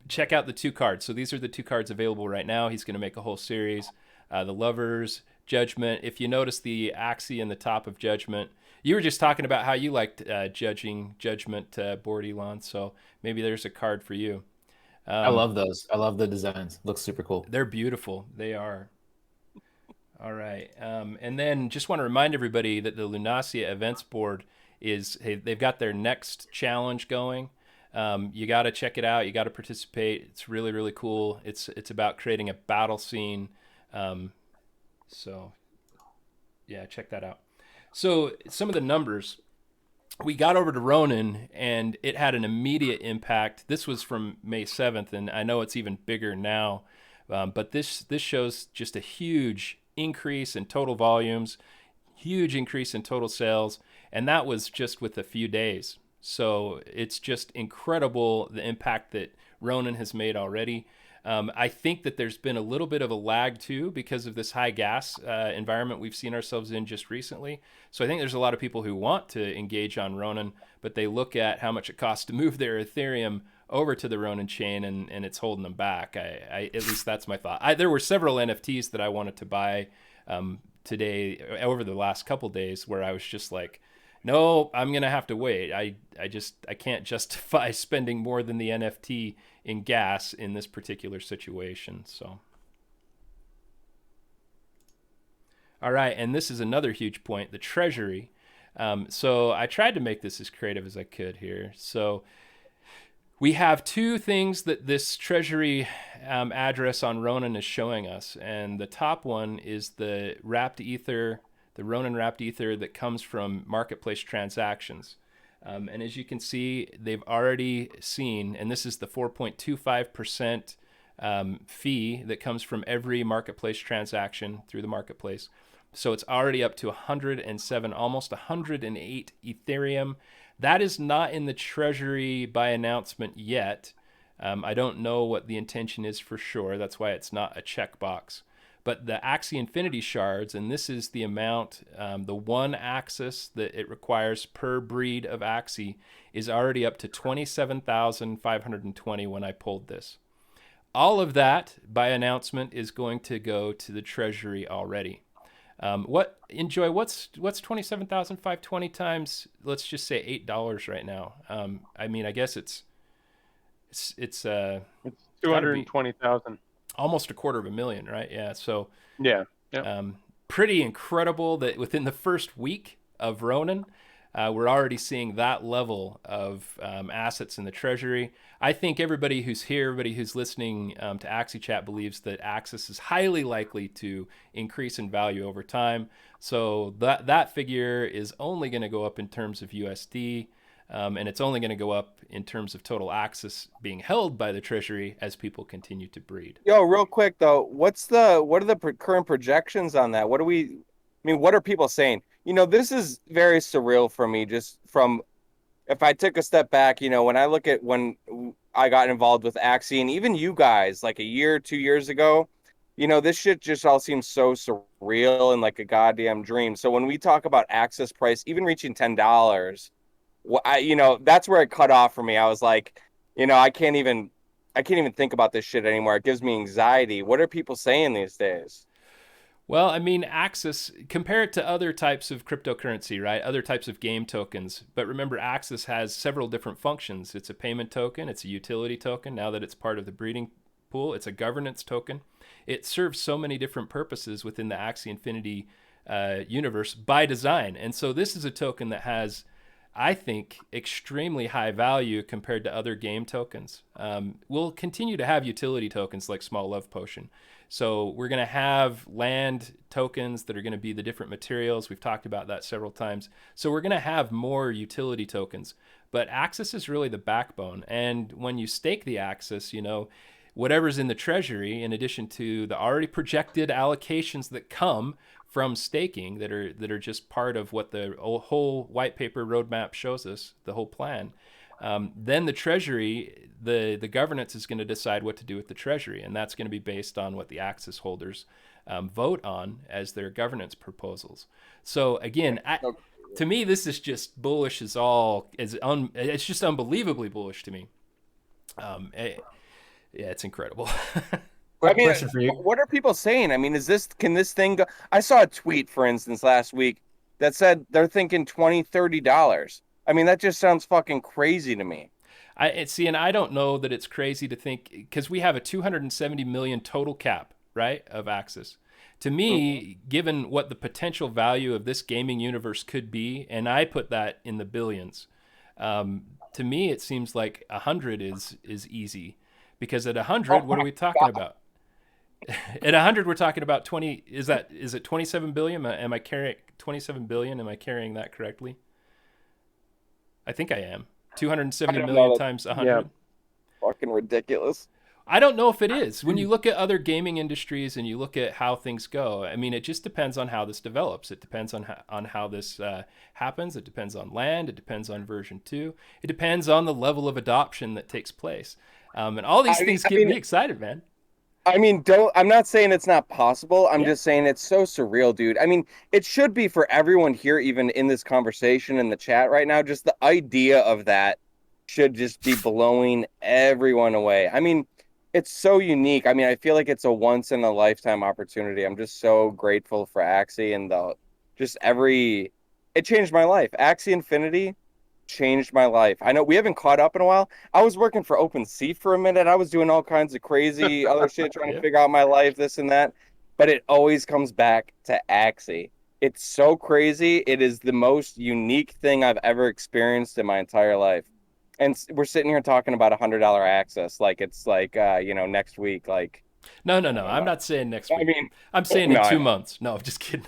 check out the 2 cards. So these are the 2 cards available right now. He's going to make a whole series. The Lovers, Judgment. If you notice the Axie in the top of Judgment, you were just talking about how you liked judging Judgment board, Elon. So maybe there's a card for you. I love those. I love the designs. Looks super cool. They're beautiful. They are. All right. And then just want to remind everybody that the Lunacia events board they've got their next challenge going. You got to check it out. You got to participate. It's really, really cool. It's about creating a battle scene. So yeah, check that out. So some of the numbers, we got over to Ronin and it had an immediate impact. This was from May 7th, and I know it's even bigger now. But this shows just a huge increase in total volumes, huge increase in total sales, and that was just with a few days. So it's just incredible the impact that Ronin has made already. I think that there's been a little bit of a lag too because of this high gas environment we've seen ourselves in just recently. So I think there's a lot of people who want to engage on Ronin, but they look at how much it costs to move their Ethereum over to the Ronin chain, and it's holding them back. At least that's my thought. There were several NFTs that I wanted to buy today over the last couple days where I was just like, no, I'm gonna have to wait. I can't justify spending more than the NFT in gas in this particular situation. So, all right, and this is another huge point: the treasury. So I tried to make this as creative as I could here. So we have 2 things that this treasury address on Ronin is showing us, and the top one is the wrapped ether. The Ronin wrapped ether that comes from marketplace transactions. And as you can see, they've already seen, and this is the 4.25% fee that comes from every marketplace transaction through the marketplace. So it's already up to 107, almost 108 Ethereum. That is not in the treasury by announcement yet. I don't know what the intention is for sure. That's why it's not a checkbox. But the Axie Infinity shards, and this is the amount, the 1 axis that it requires per breed of Axie, is already up to 27,520 when I pulled this. All of that by announcement is going to go to the treasury already. Enjoi, what's 27,520 times, let's just say $8 right now? I mean, I guess it's 220,000. Almost $250,000, right? Yeah. So Yeah. pretty incredible that within the first week of Ronin, we're already seeing that level of assets in the treasury. I think everybody who's here, everybody who's listening to Axie Chat believes that Axis is highly likely to increase in value over time. So that figure is only going to go up in terms of USD. And it's only going to go up in terms of total access being held by the treasury as people continue to breed. Yo, real quick though, what are the current projections on that? What are people saying? This is very surreal for me, just from, if I took a step back, when I look at when I got involved with Axie, and even you guys, like a year, 2 years ago, this shit just all seems so surreal and like a goddamn dream. So when we talk about access price, even reaching $10, that's where it cut off for me. I was like, I can't even I can't even think about this shit anymore. It gives me anxiety. What are people saying these days? Well, I mean, Axis, compare it to other types of cryptocurrency, right? Other types of game tokens. But remember, Axis has several different functions. It's a payment token, it's a utility token. Now that it's part of the breeding pool, it's a governance token. It serves so many different purposes within the Axie Infinity universe by design. And so this is a token that has, I think, extremely high value compared to other game tokens. We'll continue to have utility tokens like Small Love Potion. So we're going to have land tokens that are going to be the different materials. We've talked about that several times. So we're going to have more utility tokens. But Axis is really the backbone. And when you stake the Axis, you know, whatever's in the treasury, in addition to the already projected allocations that come from staking that are just part of what the whole white paper roadmap shows us, the whole plan. Then the treasury, the governance is going to decide what to do with the treasury, and that's going to be based on what the Axis holders vote on as their governance proposals. So again, to me, this is just bullish as all. It's just unbelievably bullish to me. Yeah, it's incredible. I mean, Question for you. what are people saying? I mean, can this thing go? I saw a tweet, for instance, last week that said they're thinking $20, $30. I mean, that just sounds fucking crazy to me. And I don't know that it's crazy to think, because we have a 270 million total cap, right, of Axis. To me, given what the potential value of this gaming universe could be, and I put that in the billions, to me it seems like 100 is easy, because at 100, what are we talking about? At 100, we're talking about 20. Is it 27 billion? Am I carrying 27 billion? Am I carrying that correctly? I think I am. 270 million times 100. Yeah. Fucking ridiculous. I don't know if it is. When you look at other gaming industries and you look at how things go, I mean, it just depends on how this develops. It depends on how this happens. It depends on land. It depends on version 2. It depends on the level of adoption that takes place. And all these things get me excited, man. I mean, I'm not saying it's not possible. I'm just saying it's so surreal, dude. I mean, it should be for everyone here, even in this conversation in the chat right now. Just the idea of that should just be blowing everyone away. I mean, it's so unique. I mean, I feel like it's a once in a lifetime opportunity. I'm just so grateful for Axie and it changed my life. Axie Infinity changed my life. I know we haven't caught up in a while. I was working for OpenSea for a minute. I was doing all kinds of crazy other shit, trying to figure out my life, this and that. But it always comes back to Axie. It's so crazy. It is the most unique thing I've ever experienced in my entire life. And we're sitting here talking about $100 access, like it's like next week. Like, no. I'm not saying next week. I mean, I'm saying in 2 months. No, I'm just kidding.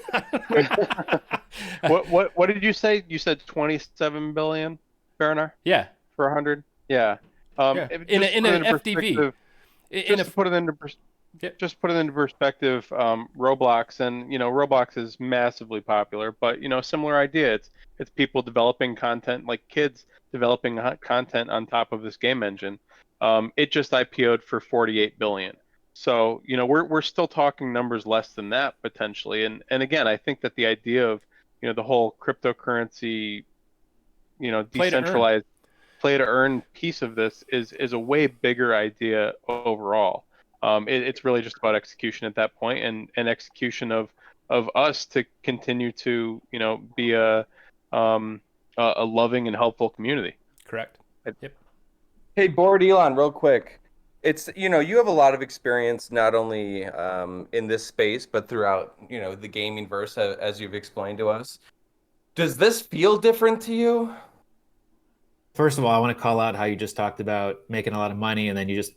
What did you say? You said 27 billion, baronar? Yeah. For 100? Yeah. In an FDV. Just put it into perspective, Roblox, and Roblox is massively popular, but similar idea. It's people developing content, like kids developing content on top of this game engine. It just IPO'd for 48 billion. So we're still talking numbers less than that potentially. And again, I think that the idea of the whole cryptocurrency, decentralized play to earn piece of this is a way bigger idea overall. It's really just about execution at that point, and execution of us to continue to be a loving and helpful community. Correct. Yep. Hey, Bored Elon, real quick. It's you have a lot of experience not only in this space but throughout the gaming verse, as you've explained to us. Does this feel different to you? First of all, I want to call out how you just talked about making a lot of money and then you just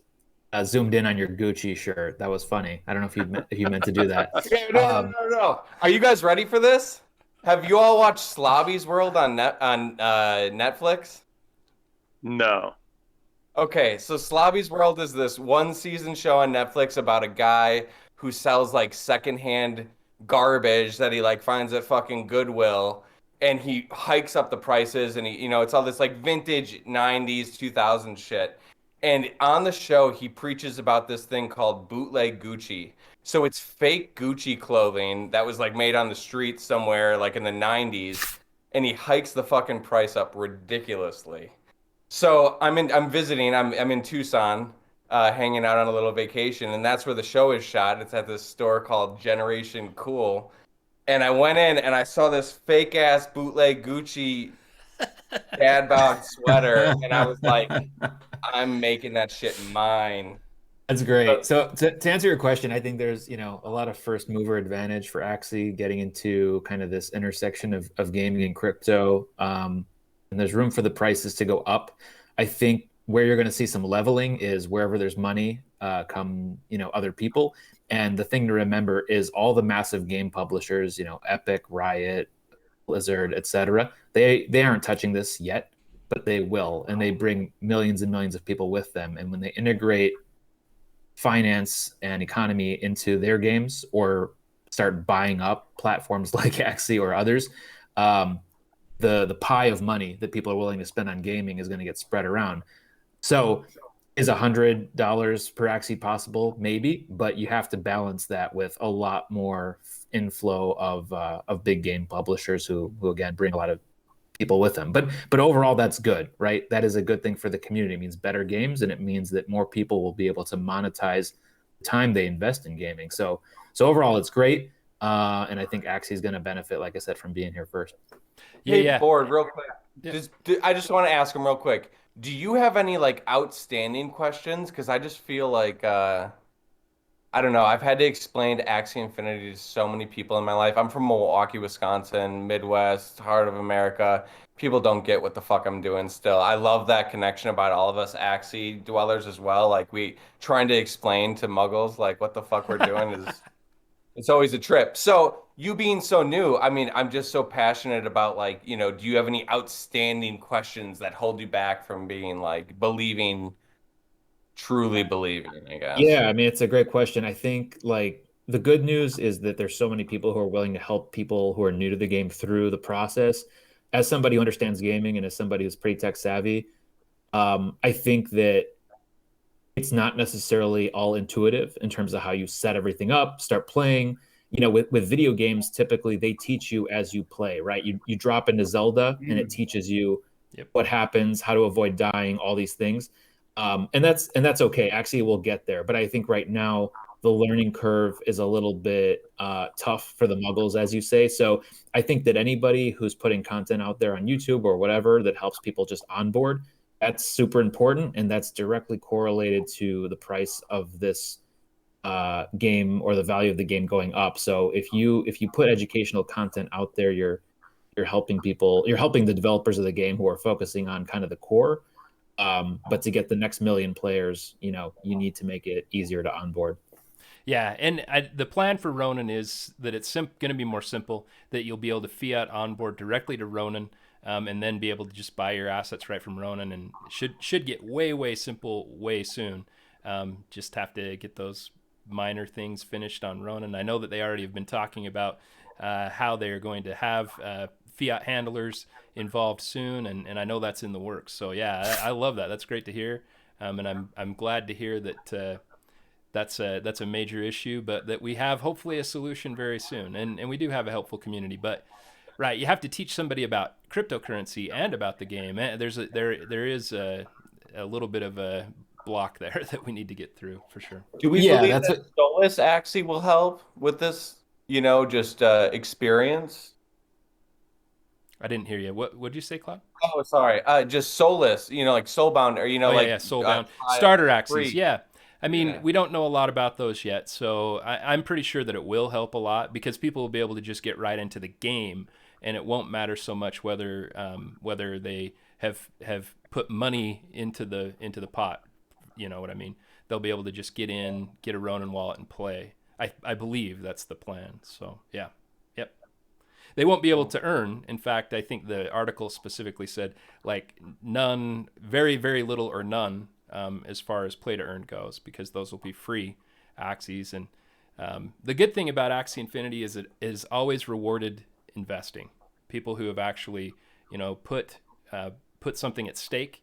zoomed in on your Gucci shirt. That was funny. I don't know if you meant to do that. No. Are you guys ready for this? Have you all watched Slobby's World on Netflix? No. Okay, so Slobby's World is this one-season show on Netflix about a guy who sells like secondhand garbage that he like finds at fucking Goodwill, and he hikes up the prices, and he, it's all this like vintage 90s, 2000s shit. And on the show, he preaches about this thing called bootleg Gucci. So it's fake Gucci clothing that was like made on the street somewhere like in the 90s, and he hikes the fucking price up ridiculously. So I'm in Tucson, hanging out on a little vacation, and that's where the show is shot. It's at this store called Generation Cool. And I went in and I saw this fake ass bootleg Gucci dad bod sweater, and I was like, I'm making that shit mine. That's great. So to answer your question, I think there's, a lot of first mover advantage for Axie getting into kind of this intersection of gaming and crypto. And there's room for the prices to go up. I think where you're going to see some leveling is wherever there's money, come, other people. And the thing to remember is all the massive game publishers, Epic, Riot, Blizzard, etc. They aren't touching this yet, but they will, and they bring millions and millions of people with them. And when they integrate finance and economy into their games or start buying up platforms like Axie or others, the pie of money that people are willing to spend on gaming is going to get spread around. So is $100 per Axie possible? Maybe, but you have to balance that with a lot more inflow of big game publishers who again bring a lot of people with them. But overall, that's good, right? That is a good thing for the community. It means better games, and it means that more people will be able to monetize the time they invest in gaming. So overall, it's great, and I think Axie is going to benefit, like I said, from being here first. Hey, Board, real quick. I just want to ask him real quick. Do you have any like outstanding questions? Because I just feel like I don't know. I've had to explain to Axie Infinity to so many people in my life. I'm from Milwaukee, Wisconsin, Midwest, heart of America. People don't get what the fuck I'm doing still. I love that connection about all of us Axie dwellers as well. Like we trying to explain to muggles like what the fuck we're doing is it's always a trip. So you being so new, I mean, I'm just so passionate about like, do you have any outstanding questions that hold you back from being like truly believing, I guess? Yeah, I mean, it's a great question. I think like the good news is that there's so many people who are willing to help people who are new to the game through the process. As somebody who understands gaming and as somebody who's pretty tech savvy, I think that it's not necessarily all intuitive in terms of how you set everything up, start playing. With video games, typically they teach you as you play, right? You drop into Zelda and it teaches you what happens, how to avoid dying, all these things. And that's okay. Actually, we'll get there. But I think right now the learning curve is a little bit tough for the muggles, as you say. So I think that anybody who's putting content out there on YouTube or whatever that helps people just onboard, that's super important, and that's directly correlated to the price of this game or the value of the game going up. So if you put educational content out there, you're helping people, you're helping the developers of the game who are focusing on kind of the core. But to get the next million players, you need to make it easier to onboard. Yeah, and the plan for Ronin is that it's going to be more simple, that you'll be able to fiat onboard directly to Ronin, and then be able to just buy your assets right from Ronin, and should get way simple way soon. Just have to get those minor things finished on Ronin. I know that they already have been talking about how they are going to have fiat handlers involved soon, and I know that's in the works. So yeah, I love that. That's great to hear, and I'm glad to hear that that's a major issue, but that we have hopefully a solution very soon, and we do have a helpful community. But right, you have to teach somebody about cryptocurrency and about the game. There is a little bit of a block there that we need to get through for sure. Do we believe that Solus Axie will help with this? Just experience. I didn't hear you. What did you say, Cloud? Oh, sorry. Just Solus, like Soulbound, or Soulbound starter Axies. Yeah. I mean, we don't know a lot about those yet, so I'm pretty sure that it will help a lot because people will be able to just get right into the game, and it won't matter so much whether they have put money into the pot. You know what I mean? They'll be able to just get in, get a Ronin wallet, and play. I believe that's the plan. So yeah, yep. They won't be able to earn. In fact, I think the article specifically said like none, very very little or none. As far as play to earn goes, because those will be free Axies. And the good thing about Axie Infinity is it is always rewarded investing. People who have actually, put something at stake,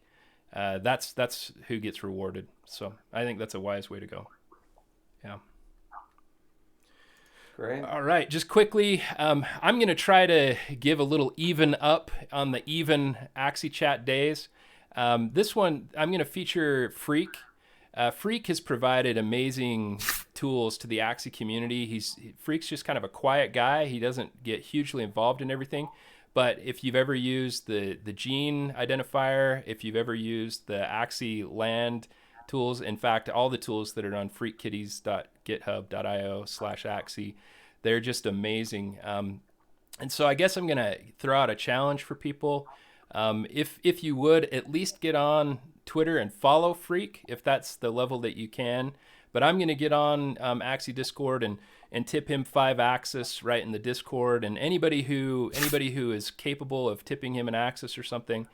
that's who gets rewarded. So I think that's a wise way to go. Yeah. Great. All right, just quickly, I'm going to try to give a little even up on the even Axie Chat days. This one, I'm going to feature Freak. Freak has provided amazing tools to the Axie community. Freak's just kind of a quiet guy. He doesn't get hugely involved in everything. But if you've ever used the gene identifier, if you've ever used the Axie land tools, in fact, all the tools that are on freakkitties.github.io/Axie, they're just amazing. And so I guess I'm going to throw out a challenge for people. If you would at least get on Twitter and follow Freak, if that's the level that you can. But I'm going to get on Axie Discord and tip him 5 Axis right in the Discord. And anybody who is capable of tipping him an Axis or something,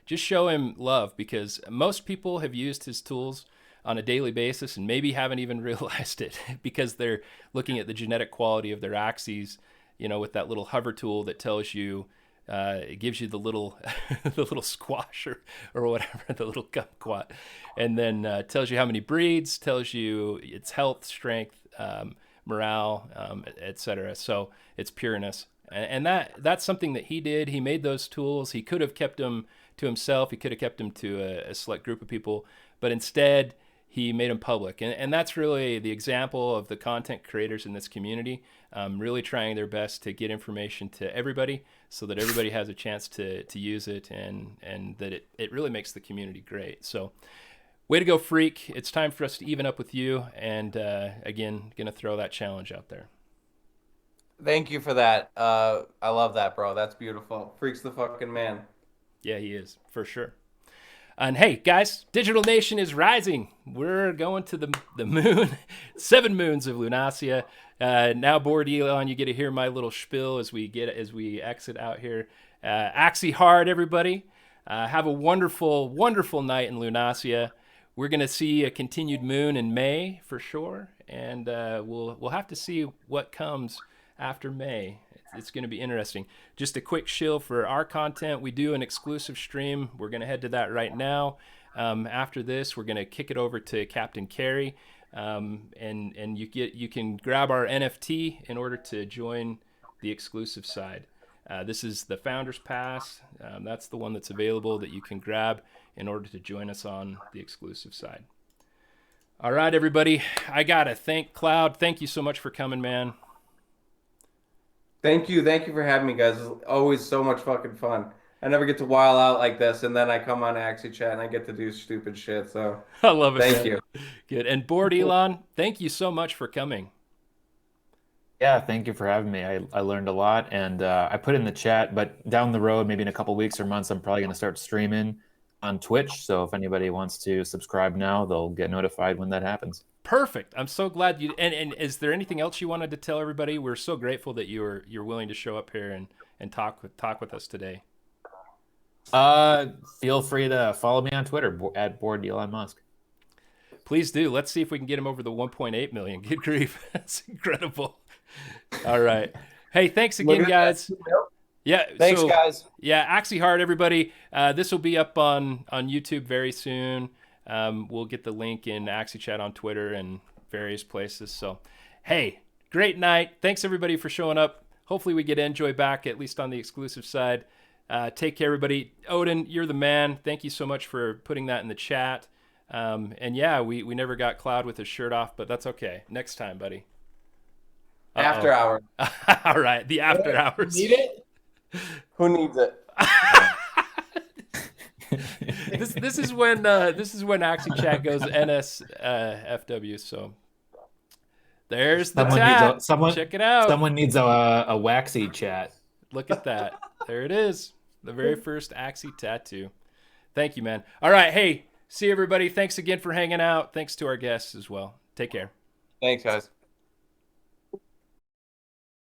just show him love, because most people have used his tools on a daily basis and maybe haven't even realized it because they're looking at the genetic quality of their Axies, with that little hover tool that tells you, it gives you the little the little squash or whatever, the little kumquat, and then tells you how many breeds, tells you its health, strength, morale, etc. So its pureness, and that's something that he did. He made those tools. He could have kept them to himself. He could have kept them to a select group of people, but instead he made them public, and that's really the example of the content creators in this community, really trying their best to get information to everybody so that everybody has a chance to use it, and that it really makes the community great. So way to go, Freak. It's time for us to even up with you, and again, gonna throw that challenge out there. Thank you for that. I love that, bro. That's beautiful. Freak's the fucking man. Yeah, he is, for sure. And hey, guys, Digital Nation is rising. We're going to the moon, 7 moons of Lunacia. Now, bored Elon, you get to hear my little spiel as we exit out here. Axie hard, everybody. Have a wonderful, wonderful night in Lunacia. We're gonna see a continued moon in May for sure, and we'll have to see what comes after May. It's going to be interesting. Just a quick shill for our content. We do an exclusive stream. We're going to head to that right now. After this, we're going to kick it over to Captain Carey, and you can grab our NFT in order to join the exclusive side. This is the Founders Pass. That's the one that's available that you can grab in order to join us on the exclusive side. All right, everybody. I got to thank Cloud. Thank you so much for coming, man. Thank you for having me, guys. It's always so much fucking fun. I never get to while out like this, and then I come on Axie Chat and I get to do stupid shit. So I love it. Thank you. Good. And Board Elon, thank you so much for coming. Yeah, thank you for having me. I learned a lot, and I put in the chat, but down the road, maybe in a couple weeks or months, I'm probably going to start streaming on Twitch. So if anybody wants to subscribe now, they'll get notified when that happens. Perfect. I'm so glad you. And is there anything else you wanted to tell everybody? We're so grateful that you're willing to show up here and talk with us today. Feel free to follow me on Twitter at Board Elon Musk. Please do. Let's see if we can get him over the 1.8 million. Good grief, that's incredible. All right. Hey, thanks again, guys. Yeah. Thanks, guys. Yeah, Axie hard, everybody. This will be up on YouTube very soon. We'll get the link in Axie Chat on Twitter and various places. So, hey, great night. Thanks, everybody, for showing up. Hopefully we get Enjoi back, at least on the exclusive side. Take care, everybody. Odin, you're the man. Thank you so much for putting that in the chat. And yeah, we never got Cloud with his shirt off, but that's okay. Next time, buddy. After hours. All right, the after hours. Need it? Who needs it? This is when Axie Chat goes NSFW. So there's the tat. Check it out. Someone needs a waxy chat. Look at that. There it is. The very first Axie tattoo. Thank you, man. All right. Hey, see everybody. Thanks again for hanging out. Thanks to our guests as well. Take care. Thanks, guys.